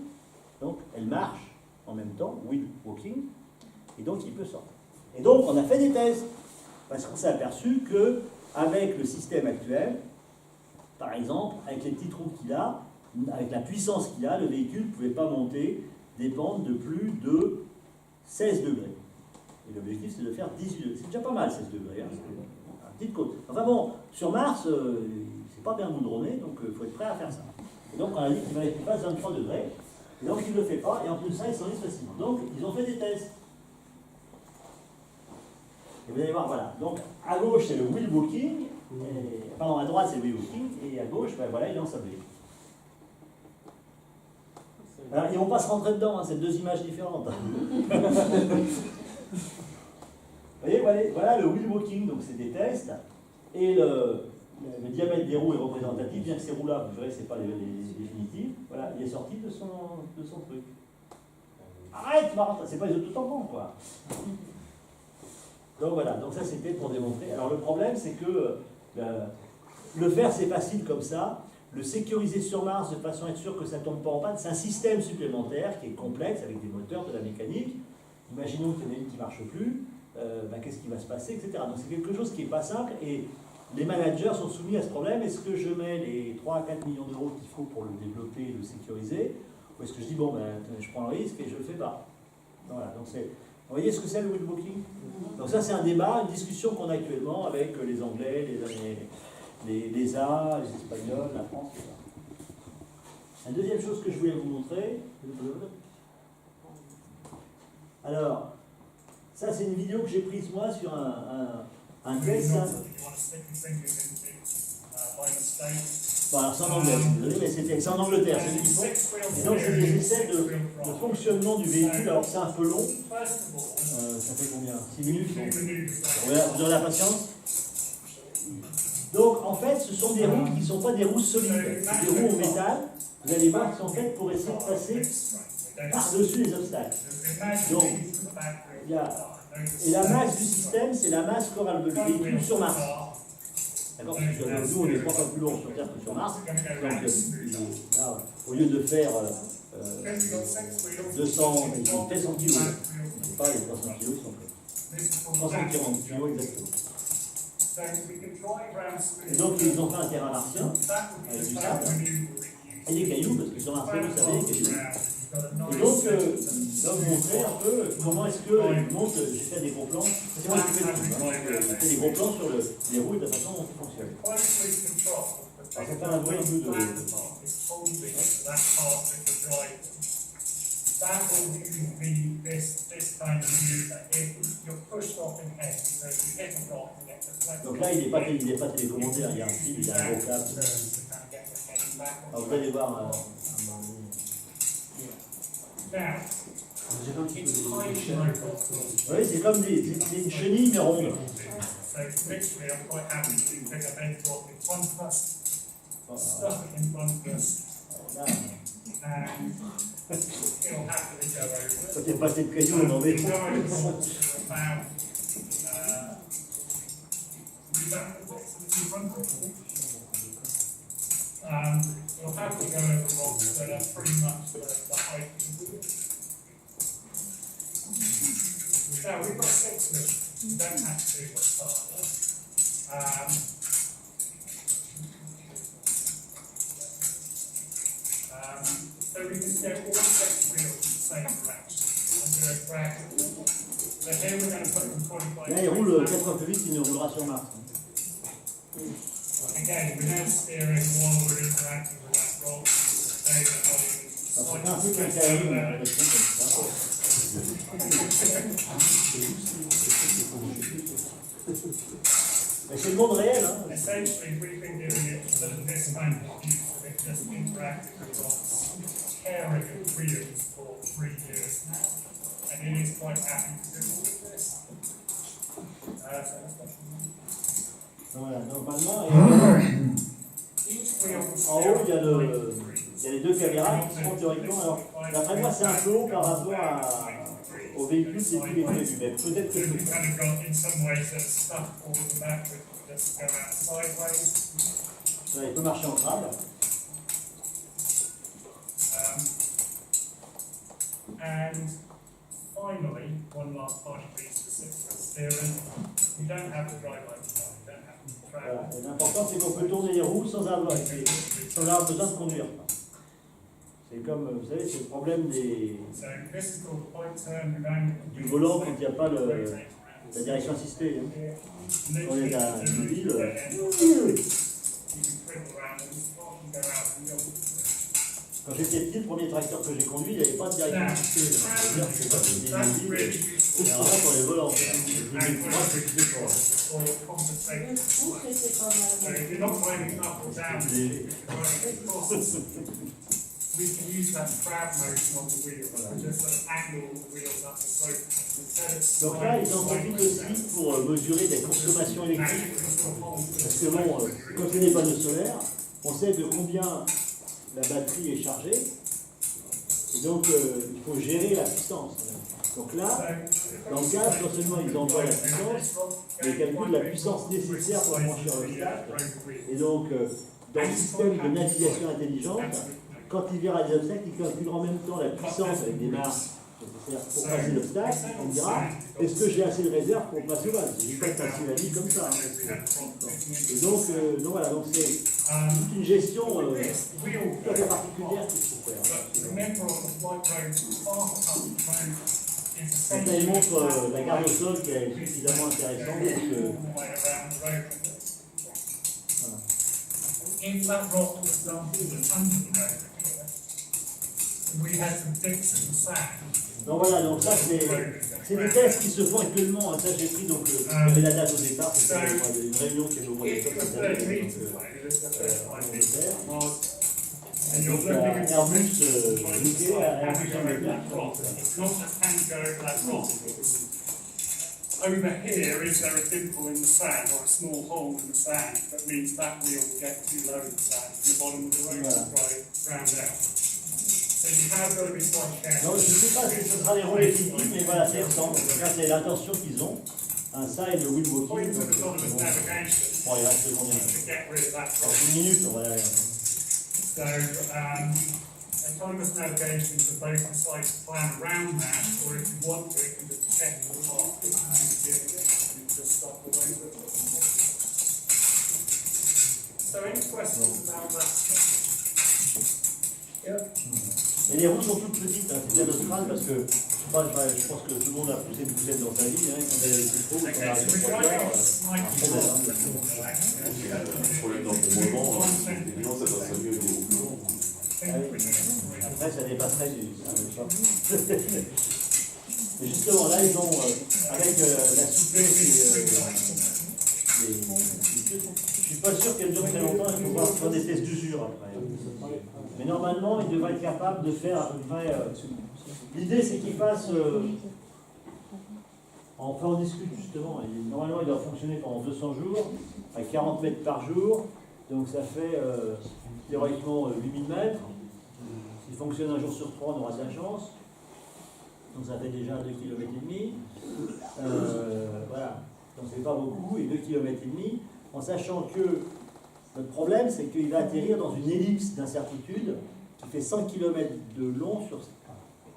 Donc, elles marchent en même temps, wheel walking, et donc il peut sortir. Et donc, on a fait des tests, parce qu'on s'est aperçu que avec le système actuel, par exemple, avec les petits trous qu'il a, avec la puissance qu'il a, le véhicule ne pouvait pas monter des pentes de plus de 16 degrés. Et l'objectif, c'est de faire 18 degrés. C'est déjà pas mal, 16 degrés. Hein. C'est une petite côte. Enfin bon, sur Mars, c'est pas bien goudronné, donc il faut être prêt à faire ça. Et donc, on a dit qu'il fallait qu'il fasse 23 degrés. Et donc, il ne le fait pas, et en plus de ça, il s'enlise facilement. Donc, ils ont fait des tests. Et vous allez voir, voilà. Donc, à gauche, c'est le wheel walking. Pardon, à droite, c'est le wheel walking. Et à gauche, ben, voilà, il est ensablé. Alors, ils ne vont pas se rentrer dedans, hein, c'est deux images différentes. Vous voyez, voilà le wheel walking, donc c'est des tests. Et le diamètre des roues est représentatif, bien que ces roues-là, vous verrez, ce n'est pas les définitifs. Voilà, il est sorti de son truc. Arrête, c'est pas les auto-tampons, quoi. Donc voilà, donc ça c'était pour démontrer. Alors le problème, c'est que le faire, c'est facile comme ça. Le sécuriser sur Mars de façon à être sûr que ça ne tombe pas en panne, c'est un système supplémentaire qui est complexe avec des moteurs, de la mécanique. Imaginons qu'il y en a une qui ne marche plus, qu'est-ce qui va se passer, etc. Donc c'est quelque chose qui n'est pas simple et les managers sont soumis à ce problème. Est-ce que je mets les 3 à 4 millions d'euros qu'il faut pour le développer et le sécuriser, ou est-ce que je dis, bon, je prends le risque et je ne le fais pas. Voilà, donc vous voyez ce que c'est le wheel walking? Donc ça c'est un débat, une discussion qu'on a actuellement avec les Anglais, les USA, les Espagnols, la France, etc. La deuxième chose que je voulais vous montrer, alors, ça c'est une vidéo que j'ai prise moi sur un test. Bon, alors c'est en anglais, je suis désolé, mais c'est en Angleterre, c'est ce qu'ils font. Et donc c'est des essais de fonctionnement du véhicule, alors c'est un peu long. Ça fait combien? 6 minutes? Vous aurez la patience? Donc en fait, ce sont des roues qui ne sont pas des roues solides, c'est des roues en métal. Vous allez voir, qui sont faites pour essayer de passer par-dessus les obstacles. Donc, et la masse du système, c'est la masse qu'aura le véhicule sur Mars. D'accord? Nous, on est 3 fois plus lourd sur Terre que sur Mars. Donc, là, au lieu de faire 200, il fait 100 kg. C'est pas les 300 kg, ils sont faits. 340 kg exactement. Et donc, ils ont fait un terrain martien, avec du sable, et des cailloux, parce que sur Mars, vous savez, des cailloux. Et donc, je vais vous montrer un peu comment est-ce que je montre, j'ai fait des gros plans, c'est moi qui fais tout, j'ai fait des gros plans sur les roues et de la façon dont ils fonctionnent. Alors, ça fait un bruit un peu de... That will usually be this kind of view that if you're pushed off in head, so if you hit a rock and get deflected. Donc là, il n'est pas télécommandé, il y a un fil, il y a un gros câble. Alors vous allez voir oui, c'est comme une chenille mais ronde. So literally, I'm quite happy to pick up any rock in front of us, stuff it in front of us, and it'll happily go over it. Quand il n'y a pas assez de cailloux, on en met. You'll have to go over rocks that are pretty much the height. Now we've got 6 minutes. You don't have to do what's hard. So we can get all 6 wheels in the same direction and do a drag. So here we're going to put them 45. Là, il roule 4 fois plus vite qu'il ne roulera sur Mars. Again, without steering while we're interacting with that rock, they are C'est un peu comme ça, on a l'impression comme ça. Mais c'est le monde réel, hein. Essentially, we've been doing it for this kind of use, so they've just interacted with rocks, tearing at wheels for 3 years now, and it is quite happy to do all of this. Voilà, normalement, Each wheel en haut, il y a les deux caméras qui sont théoriquement. Alors, d'après moi, c'est un peu haut par rapport au véhicule, c'est plus les prévu. Mais peut-être que je we've kind of got in some ways that stuff forward and backward just go out sideways. il peut marcher en crabe. And finally, one last partial piece for steering. You don't have to drive like a car, you don't have to Voilà. travel. Et l'important, c'est qu'on peut tourner les roues sans avoir besoin de conduire. C'est comme, vous savez, c'est le problème So this is called the point turn with angle. du volant quand il n'y a pas Rotate around. la direction assistée. Hein. Here, Quand il y a literally, une ville, you can cripple around and start and go out and go. quand j'étais petit, le premier tracteur que j'ai conduit, il n'y avait pas de direction assistée. C'est-à-dire que quand c'était That's une ville, really c'est useful. vraiment pour les volants. And Moi, c'est plus fort. or compensate. Je trouve que c'est pas So mal. if you're not driving up or down, Léger. you're driving across, we can use that crab motion on the wheel, just sort of angle the wheels up the slope. Instead of Donc là, ils en profitent aussi pour mesurer des consommations électriques. Parce que bon, quand il y a des panneaux solaires, on sait de combien la batterie est chargée. Et donc, il faut gérer la puissance. Donc là, dans le cas, non seulement ils envoient la puissance, mais ils calculent la puissance nécessaire pour franchir l'obstacle. Et donc, dans le système de navigation intelligente, quand il verra des obstacles, il calculera en même temps la puissance avec des marques nécessaires pour passer l'obstacle. On dira, est-ce que j'ai assez de réserve pour passer au bas? Je ne vais pas passer la vie comme ça. Et donc voilà, donc c'est toute une gestion tout à fait particulière qu'il faut faire. Donc là, il montre la garde au sol qui est suffisamment intéressante. If that rock, for example, was under the road here, and we had some dips in the sand. Donc voilà, donc ça c'est des tests qui se font actuellement. Ça j'ai pris donc j'avais la date au départ, c'était une réunion qui est au mois If d'octobre the cette 30 année, metres donc, away, there's the first en 5 meters Angleterre. and you're Donc looking at Airbus the UK, Airbus Angleterre. It's not just can go over that rock. Over here, is there a dimple in the sand or a small hole in the sand that means that wheel will get too low in the sand and the bottom of the road will dry round out. So you have got to be quite careful. Non, je ne sais pas si ce sera les rôles définitifs, mais voilà, c'est ressemble. En tout cas, c'est l'intention qu'ils ont. Ça et le wheel walking. Point Donc, of autonomous navigation bon, il reste combien? to get rid of that En rock. une minute, on va. So, autonomous navigation can both decide to plan around that, or if you want to, it can just check the path and just stop the way with it. So, any questions about that? Et les roues sont toutes petites, hein. C'est bien notre crâne parce que je pense que tout le monde a poussé une poussette dans sa vie, hein, quand elle était trop, quand Okay, elle arrive so au we're driving trottoir. slightly Très bien, off hein. the corner, actually. Le problème dans le moment, évidemment, ça doit s'allumer au boulot. Après, ça dépasserait du. Et justement, là, ils ont, avec la souplesse et je suis pas sûr qu'elle dure très longtemps, il faut voir faire des tests d'usure après. Mais normalement, ils devraient être capables de faire à peu près. L'idée, c'est qu'ils fassent. Enfin, on discute justement. Et normalement, il doit fonctionner pendant 200 jours, à 40 mètres par jour. Donc, ça fait théoriquement 8000 mètres. S'il fonctionne un jour sur 3, on aura de la chance. Donc, ça fait déjà 2,5 km. Voilà. Donc, c'est pas beaucoup. Et 2,5 km, en sachant que notre problème, c'est qu'il va atterrir dans une ellipse d'incertitude qui fait 100 km de long sur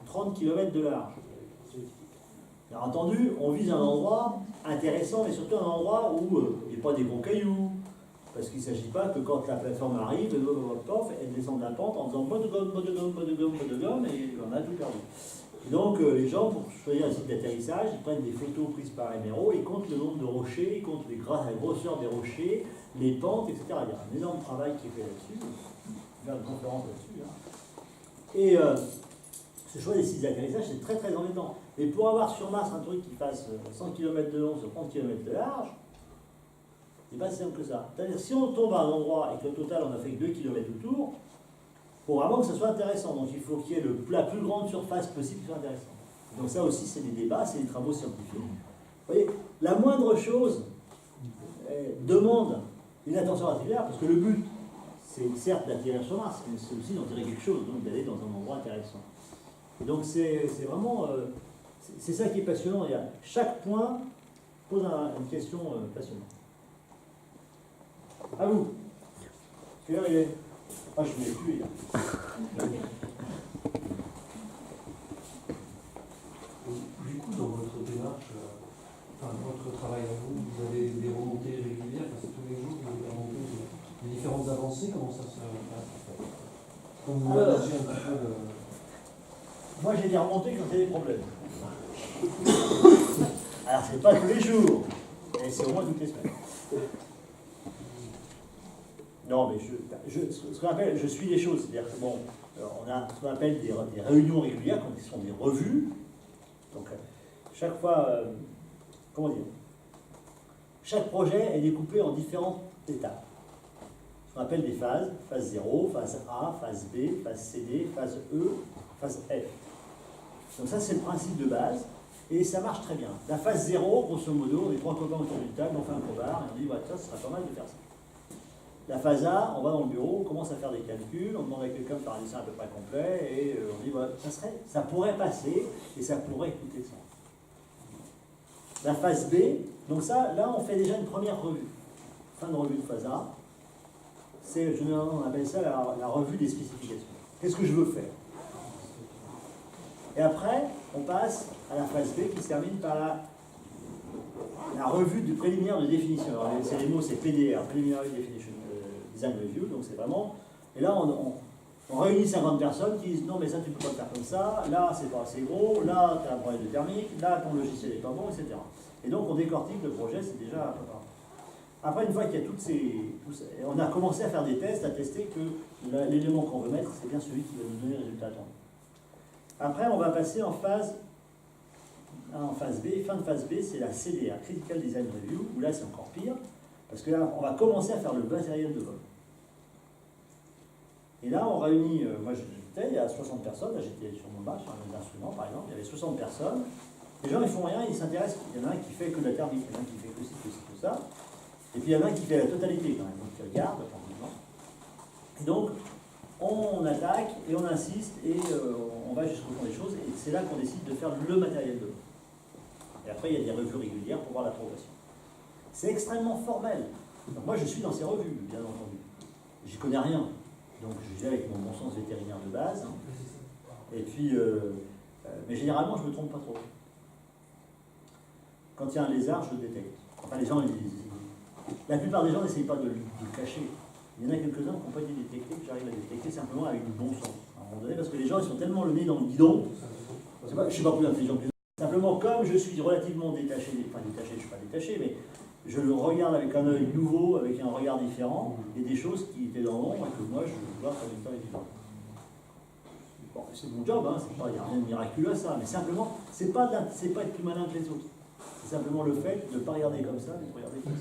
30 km de large. Bien entendu, on vise un endroit intéressant, mais surtout un endroit où il n'y a pas des gros cailloux. Parce qu'il ne s'agit pas que quand la plateforme arrive, elle descend de la pente en faisant bodegom, et on a tout perdu. Et donc, les gens, pour choisir un site d'atterrissage, ils prennent des photos prises par MRO, ils comptent le nombre de rochers, ils comptent la grosseur des rochers, les pentes, etc. Il y a un énorme travail qui est fait là-dessus. On va faire une conférence là-dessus. Hein. Et ce choix des sites d'atterrissage, c'est très très embêtant. Et pour avoir sur Mars un truc qui fasse 100 km de long sur 30 km de large, c'est pas si simple que ça. C'est-à-dire, si on tombe à un endroit et qu'au total on a fait que 2 km autour, pour vraiment que ça soit intéressant, donc il faut qu'il y ait la plus grande surface possible qui soit intéressante. Donc ça aussi, c'est des débats, c'est des travaux scientifiques. Vous voyez, la moindre chose demande une attention particulière, parce que le but, c'est certes d'atterrir sur Mars, mais c'est aussi d'en tirer quelque chose, donc d'aller dans un endroit intéressant. Et donc c'est vraiment, c'est ça qui est passionnant. Chaque point pose une question passionnante. À vous. Quelle heure il est? Ah, je ne l'ai plus, là. Du coup, dans votre démarche, enfin, votre travail à vous, vous avez des remontées régulières, parce que tous les jours, vous avez des remontées des différentes avancées, comment ça se passe en fait? Quand vous managez un petit peu le... Moi, j'ai des remontées quand il y a des problèmes. Alors, c'est pas tous les jours, mais c'est au moins toutes les semaines. Non, mais ce qu'on appelle, je suis les choses. C'est-à-dire que, bon, on a ce qu'on appelle des réunions régulières, qui sont des revues. Donc, chaque fois, comment dire, chaque projet est découpé en différentes étapes. Ce qu'on appelle des phases, phase 0, phase A, phase B, phase CD, phase E, phase F. Donc ça, c'est le principe de base, et ça marche très bien. La phase 0, grosso modo, on est 3 copains autour d'une table, on fait un crowbar, et on dit, voilà, ça serait pas mal de faire ça. La phase A, on va dans le bureau, on commence à faire des calculs, on demande à quelqu'un de faire un dessin à peu près complet, et on dit, voilà, ça pourrait passer, et ça pourrait coûter ça. La phase B, donc ça, là, on fait déjà une première revue. Fin de revue de phase A. C'est, généralement, on appelle ça la revue des spécifications. Qu'est-ce que je veux faire? Et après, on passe à la phase B qui se termine par la revue du préliminaire de définition. Alors, c'est les mots, c'est PDR, Preliminary Definition Design Review, donc c'est vraiment... Et là, on réunit 50 personnes qui disent non, mais ça, tu peux pas le faire comme ça, là, c'est pas assez gros, là, tu as un problème de thermique, là, ton logiciel est pas bon, etc. Et donc, on décortique le projet, c'est déjà... Après, une fois qu'il y a on a commencé à faire des tests, à tester que l'élément qu'on veut mettre, c'est bien celui qui va nous donner le résultat attendu. Après, on va passer en phase B. Fin de phase B, c'est la CDR, Critical Design Review, où là, c'est encore pire, parce que là, on va commencer à faire le matériel de vol. Et là, on réunit, moi j'étais, il y a 60 personnes, là j'étais sur mon bâche, sur les instruments par exemple, il y avait 60 personnes. Les gens, ils font rien, ils s'intéressent. Il y en a un qui fait que la thermique, il y en a un qui fait que ci, que ça. Et puis il y en a un qui fait la totalité quand même, donc il regarde, et donc, on attaque et on insiste et on va jusqu'au fond des choses, et c'est là qu'on décide de faire le matériel de vol. Et après, il y a des revues régulières pour voir la progression. C'est extrêmement formel. Donc, moi, je suis dans ces revues, bien entendu. J'y connais rien. Donc, je vais avec mon bon sens vétérinaire de base. Et puis, mais généralement, je ne me trompe pas trop. Quand il y a un lézard, je le détecte. Enfin, les gens, la plupart des gens n'essayent pas de le cacher. Il y en a quelques-uns qui n'ont pas été détectés, que j'arrive à détecter simplement avec du bon sens. À un moment donné, parce que les gens, ils sont tellement le nez dans le guidon. Je ne suis pas plus intelligent que les autres. Simplement, comme je suis relativement détaché, enfin détaché, je ne suis pas détaché, mais je le regarde avec un œil nouveau, avec un regard différent, et des choses qui étaient dans l'ombre et que moi je vois comme étant évident. Bon, c'est mon job, hein, il n'y a rien de miraculeux à ça, mais simplement, c'est pas être plus malin que les autres. C'est simplement le fait de ne pas regarder comme ça, mais de regarder comme ça.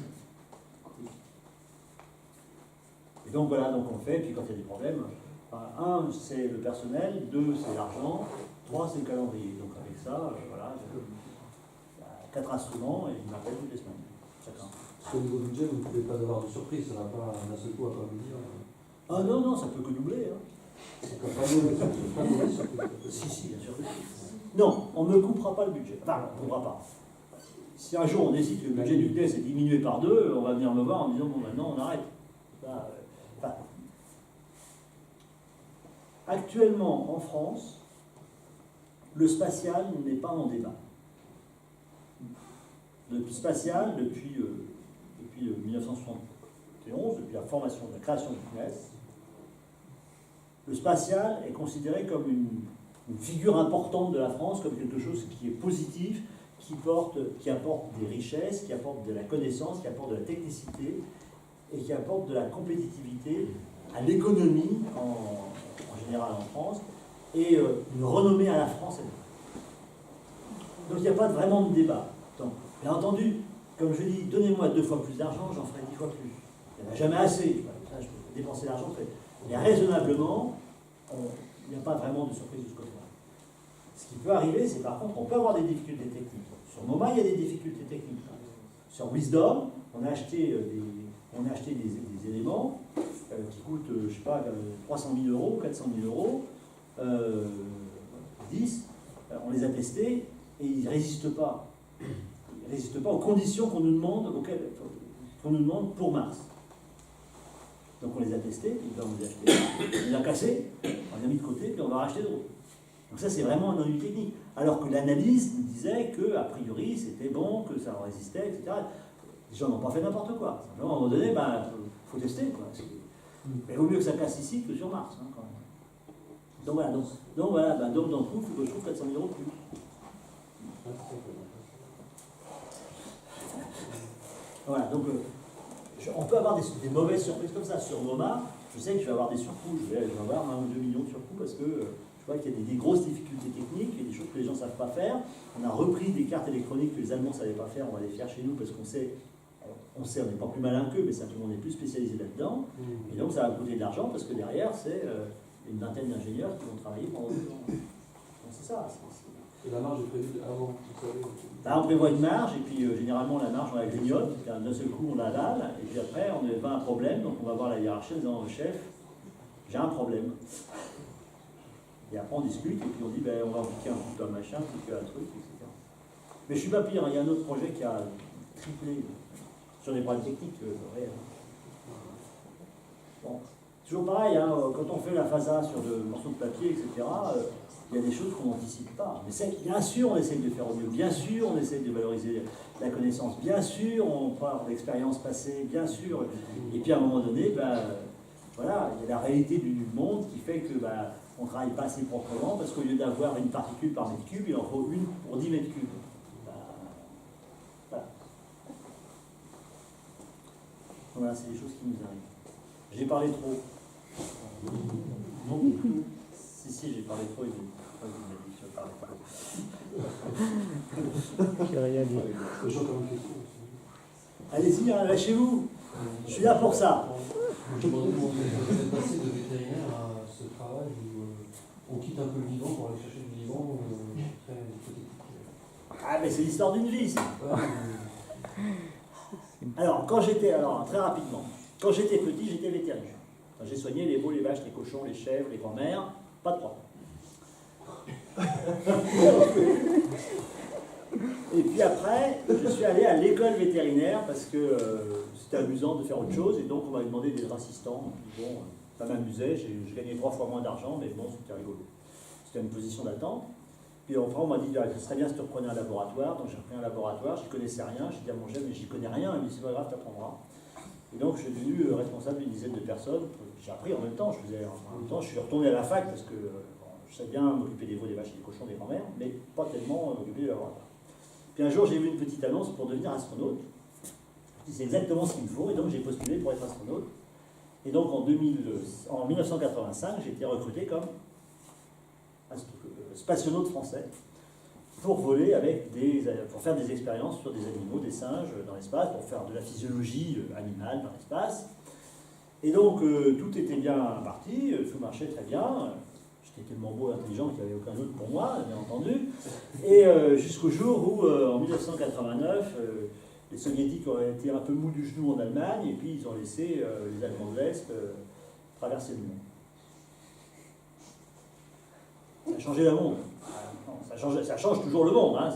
Et donc voilà, donc on fait, puis quand il y a des problèmes, 1 c'est le personnel, 2 c'est l'argent, 3 c'est le calendrier. Donc avec ça, voilà, il y a 4 instruments et ils m'appellent toutes les semaines, chacun. Parce qu'au niveau budget, vous ne pouvez pas avoir de surprise, ça ne va pas d'un seul coup à pas vous dire. Ah non, non, ça peut que doubler. Hein. C'est pas mauvais surprise. Si, bien sûr. Non, on ne coupera pas le budget. Enfin, on ne coupera pas. Si un jour on décide que le budget du CNES est diminué par 2, on va venir me voir en me disant bon maintenant on arrête. Actuellement en France, le spatial n'est pas en débat. Le spatial, depuis 1971, depuis la formation, la création du CNES, le spatial est considéré comme une figure importante de la France, comme quelque chose qui est positif, qui apporte des richesses, qui apporte de la connaissance, qui apporte de la technicité et qui apporte de la compétitivité à l'économie en général en France et une renommée à la France. Donc il n'y a pas vraiment de débat. Donc, bien entendu, comme je dis, donnez-moi 2 fois plus d'argent, j'en ferai 10 fois plus. Il n'y en a jamais assez. Ça, je peux dépenser l'argent. Mais raisonnablement, il n'y a pas vraiment de surprise de ce côté-là. Ce qui peut arriver, c'est par contre, on peut avoir des difficultés techniques. Sur MoMA, il y a des difficultés techniques. Sur Wisdom, on a acheté des éléments qui coûtent, je ne sais pas, 300 000 €, 400 000 €, 10, on les a testés et ils ne résistent pas. Ils ne résistent pas aux conditions qu'on nous demande pour Mars. Donc on les a testés, puis ben, on les a achetés, on les a cassés, on les a mis de côté, puis on va en racheter d'autres. Donc ça, c'est vraiment un ennui technique. Alors que l'analyse nous disait qu'a priori, c'était bon, que ça résistait, etc. Les gens n'ont pas fait n'importe quoi. Simplement, à un moment donné, ben, faut tester, quoi. Mais il vaut mieux que ça casse ici que sur Mars, hein, quand même. Donc voilà, ben, donc dans le coup, il faut que je trouve 400 000 euros de plus. Voilà, donc on peut avoir des mauvaises surprises comme ça. Sur Noma, je sais que je vais avoir des surcoûts, je vais avoir 1 ou 2 millions de surcoûts parce que je vois qu'il y a des grosses difficultés techniques, il y a des choses que les gens ne savent pas faire. On a repris des cartes électroniques que les Allemands ne savaient pas faire, on va les faire chez nous parce qu'on sait, on n'est pas plus malin qu'eux, mais simplement on est plus spécialisé là-dedans. Et donc ça va coûter de l'argent parce que derrière, c'est une vingtaine d'ingénieurs qui vont travailler pendant 2 ans. Donc c'est ça. Et la marge est prévue avant, vous savez. Là, on prévoit une marge, et puis généralement la marge on la grignote, d'un seul coup on la dalle, et puis après on n'a pas un problème, donc on va voir la hiérarchie en disant chef, j'ai un problème. Et après on discute, et puis on dit ben, on va appliquer un coup comme machin, puis un truc, etc. Mais je suis pas pire, il y a un autre projet qui a triplé sur des problèmes techniques réels. Bon, toujours pareil, hein, quand on fait la FASA sur le morceau de papier, etc., il y a des choses qu'on n'anticipe pas. Mais bien sûr, on essaye de faire au mieux. Bien sûr, on essaye de valoriser la connaissance. Bien sûr, on parle d'expérience passée. Bien sûr. Et puis, à un moment donné, ben, voilà, il y a la réalité du monde qui fait que ben, on ne travaille pas assez proprement parce qu'au lieu d'avoir une particule par mètre cube, il en faut une pour 10 mètres cubes. Ben, voilà. Voilà, c'est des choses qui nous arrivent. J'ai parlé trop. Non. Si, j'ai parlé trop, il m'a dit que je parlais trop. J'ai rien dit. Les gens comme une question. Allez-y, hein, lâchez-vous. Je suis là pour ça. Je me demande comment vous êtes passé de vétérinaire à ce travail où on quitte un peu le vivant pour aller chercher du vivant très hypothétique. Ah, mais c'est l'histoire d'une vie, ça. Alors, très rapidement, quand j'étais petit, j'étais vétérinaire. Enfin, j'ai soigné les veaux, les vaches, les cochons, les chèvres, les grands-mères. Pas de problème. Et puis après, je suis allé à l'école vétérinaire parce que c'était amusant de faire autre chose. Et donc, on m'avait demandé d'être assistant. Bon, ça m'amusait. Je gagnais 3 fois moins d'argent, mais bon, c'était rigolo. C'était une position d'attente. Puis enfin, on m'a dit que ce serait bien si tu reprenais un laboratoire. Donc, j'ai repris un laboratoire. Je ne connaissais rien. J'ai dit à mon chef, mais j'y connais rien. Il m'a dit, c'est pas grave, tu apprendras. Et donc, je suis devenu responsable d'une dizaine de personnes. J'ai appris en même temps. En même temps, je suis retourné à la fac parce que je savais bien m'occuper des veaux, des vaches et des cochons, des grands-mères, mais pas tellement m'occuper du laboratoire. Puis un jour, j'ai vu une petite annonce pour devenir astronaute. Je dis, c'est exactement ce qu'il me faut, et donc j'ai postulé pour être astronaute. Et donc en 1985, j'ai été recruté comme spationaute français pour voler pour faire des expériences sur des animaux, des singes dans l'espace, pour faire de la physiologie animale dans l'espace. Et donc tout était bien parti, tout marchait très bien. J'étais tellement beau et intelligent qu'il n'y avait aucun autre pour moi, bien entendu. Et jusqu'au jour où, en 1989, les soviétiques ont été un peu mous du genou en Allemagne, et puis ils ont laissé les Allemands de l'Est traverser le monde. Ça a changé le monde. Ça change toujours le monde, hein.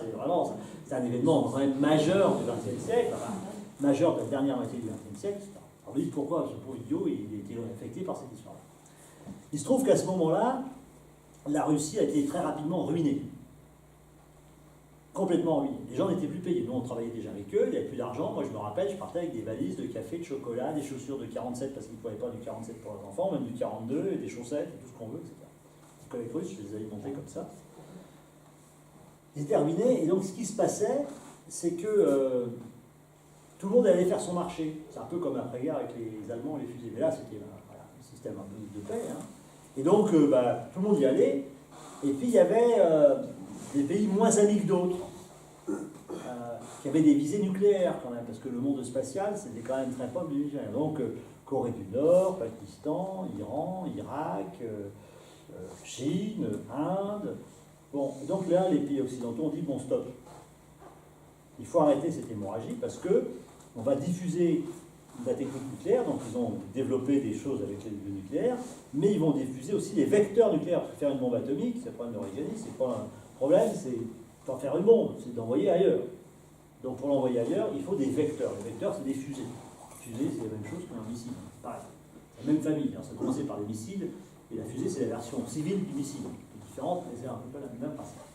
C'est un événement quand même majeur du XXe siècle, enfin, majeur de la dernière moitié du XXe siècle. Alors vous dites pourquoi ce pauvre idiot il a été affecté par cette histoire-là. Il se trouve qu'à ce moment-là, la Russie a été très rapidement ruinée. Complètement ruinée. Les gens n'étaient plus payés. Nous, on travaillait déjà avec eux, il n'y avait plus d'argent. Moi, je me rappelle, je partais avec des valises de café, de chocolat, des chaussures de 47 parce qu'ils ne pouvaient pas du 47 pour les enfants, même du 42, et des chaussettes, et tout ce qu'on veut, etc. Les collègues russes, je les alimentais comme ça. Ils étaient ruinés, et donc ce qui se passait, c'est que tout le monde allait faire son marché. C'est un peu comme après-guerre avec les Allemands et les fusées. Mais là, c'était un système un peu de paix. Hein. Et donc, tout le monde y allait. Et puis, il y avait des pays moins amis que d'autres, qui avaient des visées nucléaires quand même, parce que le monde spatial, c'était quand même très pauvre du nucléaire. Donc, Corée du Nord, Pakistan, Iran, Irak, Chine, Inde. Bon, donc là, les pays occidentaux ont dit, bon, stop. Il faut arrêter cette hémorragie parce que on va diffuser la technique nucléaire, donc ils ont développé des choses avec le nucléaire, mais ils vont diffuser aussi les vecteurs nucléaires. Parce que faire une bombe atomique, c'est pas un origami, c'est pas un problème, c'est d'en faire une bombe, c'est d'envoyer ailleurs. Donc pour l'envoyer ailleurs, il faut des vecteurs. Les vecteurs, c'est des fusées. Fusée, c'est la même chose qu'un missile. Pareil. Ça même famille. Alors, ça a commencé par les missiles, et la fusée, c'est la version civile du missile, qui est différente, mais c'est un peu pas la même principe.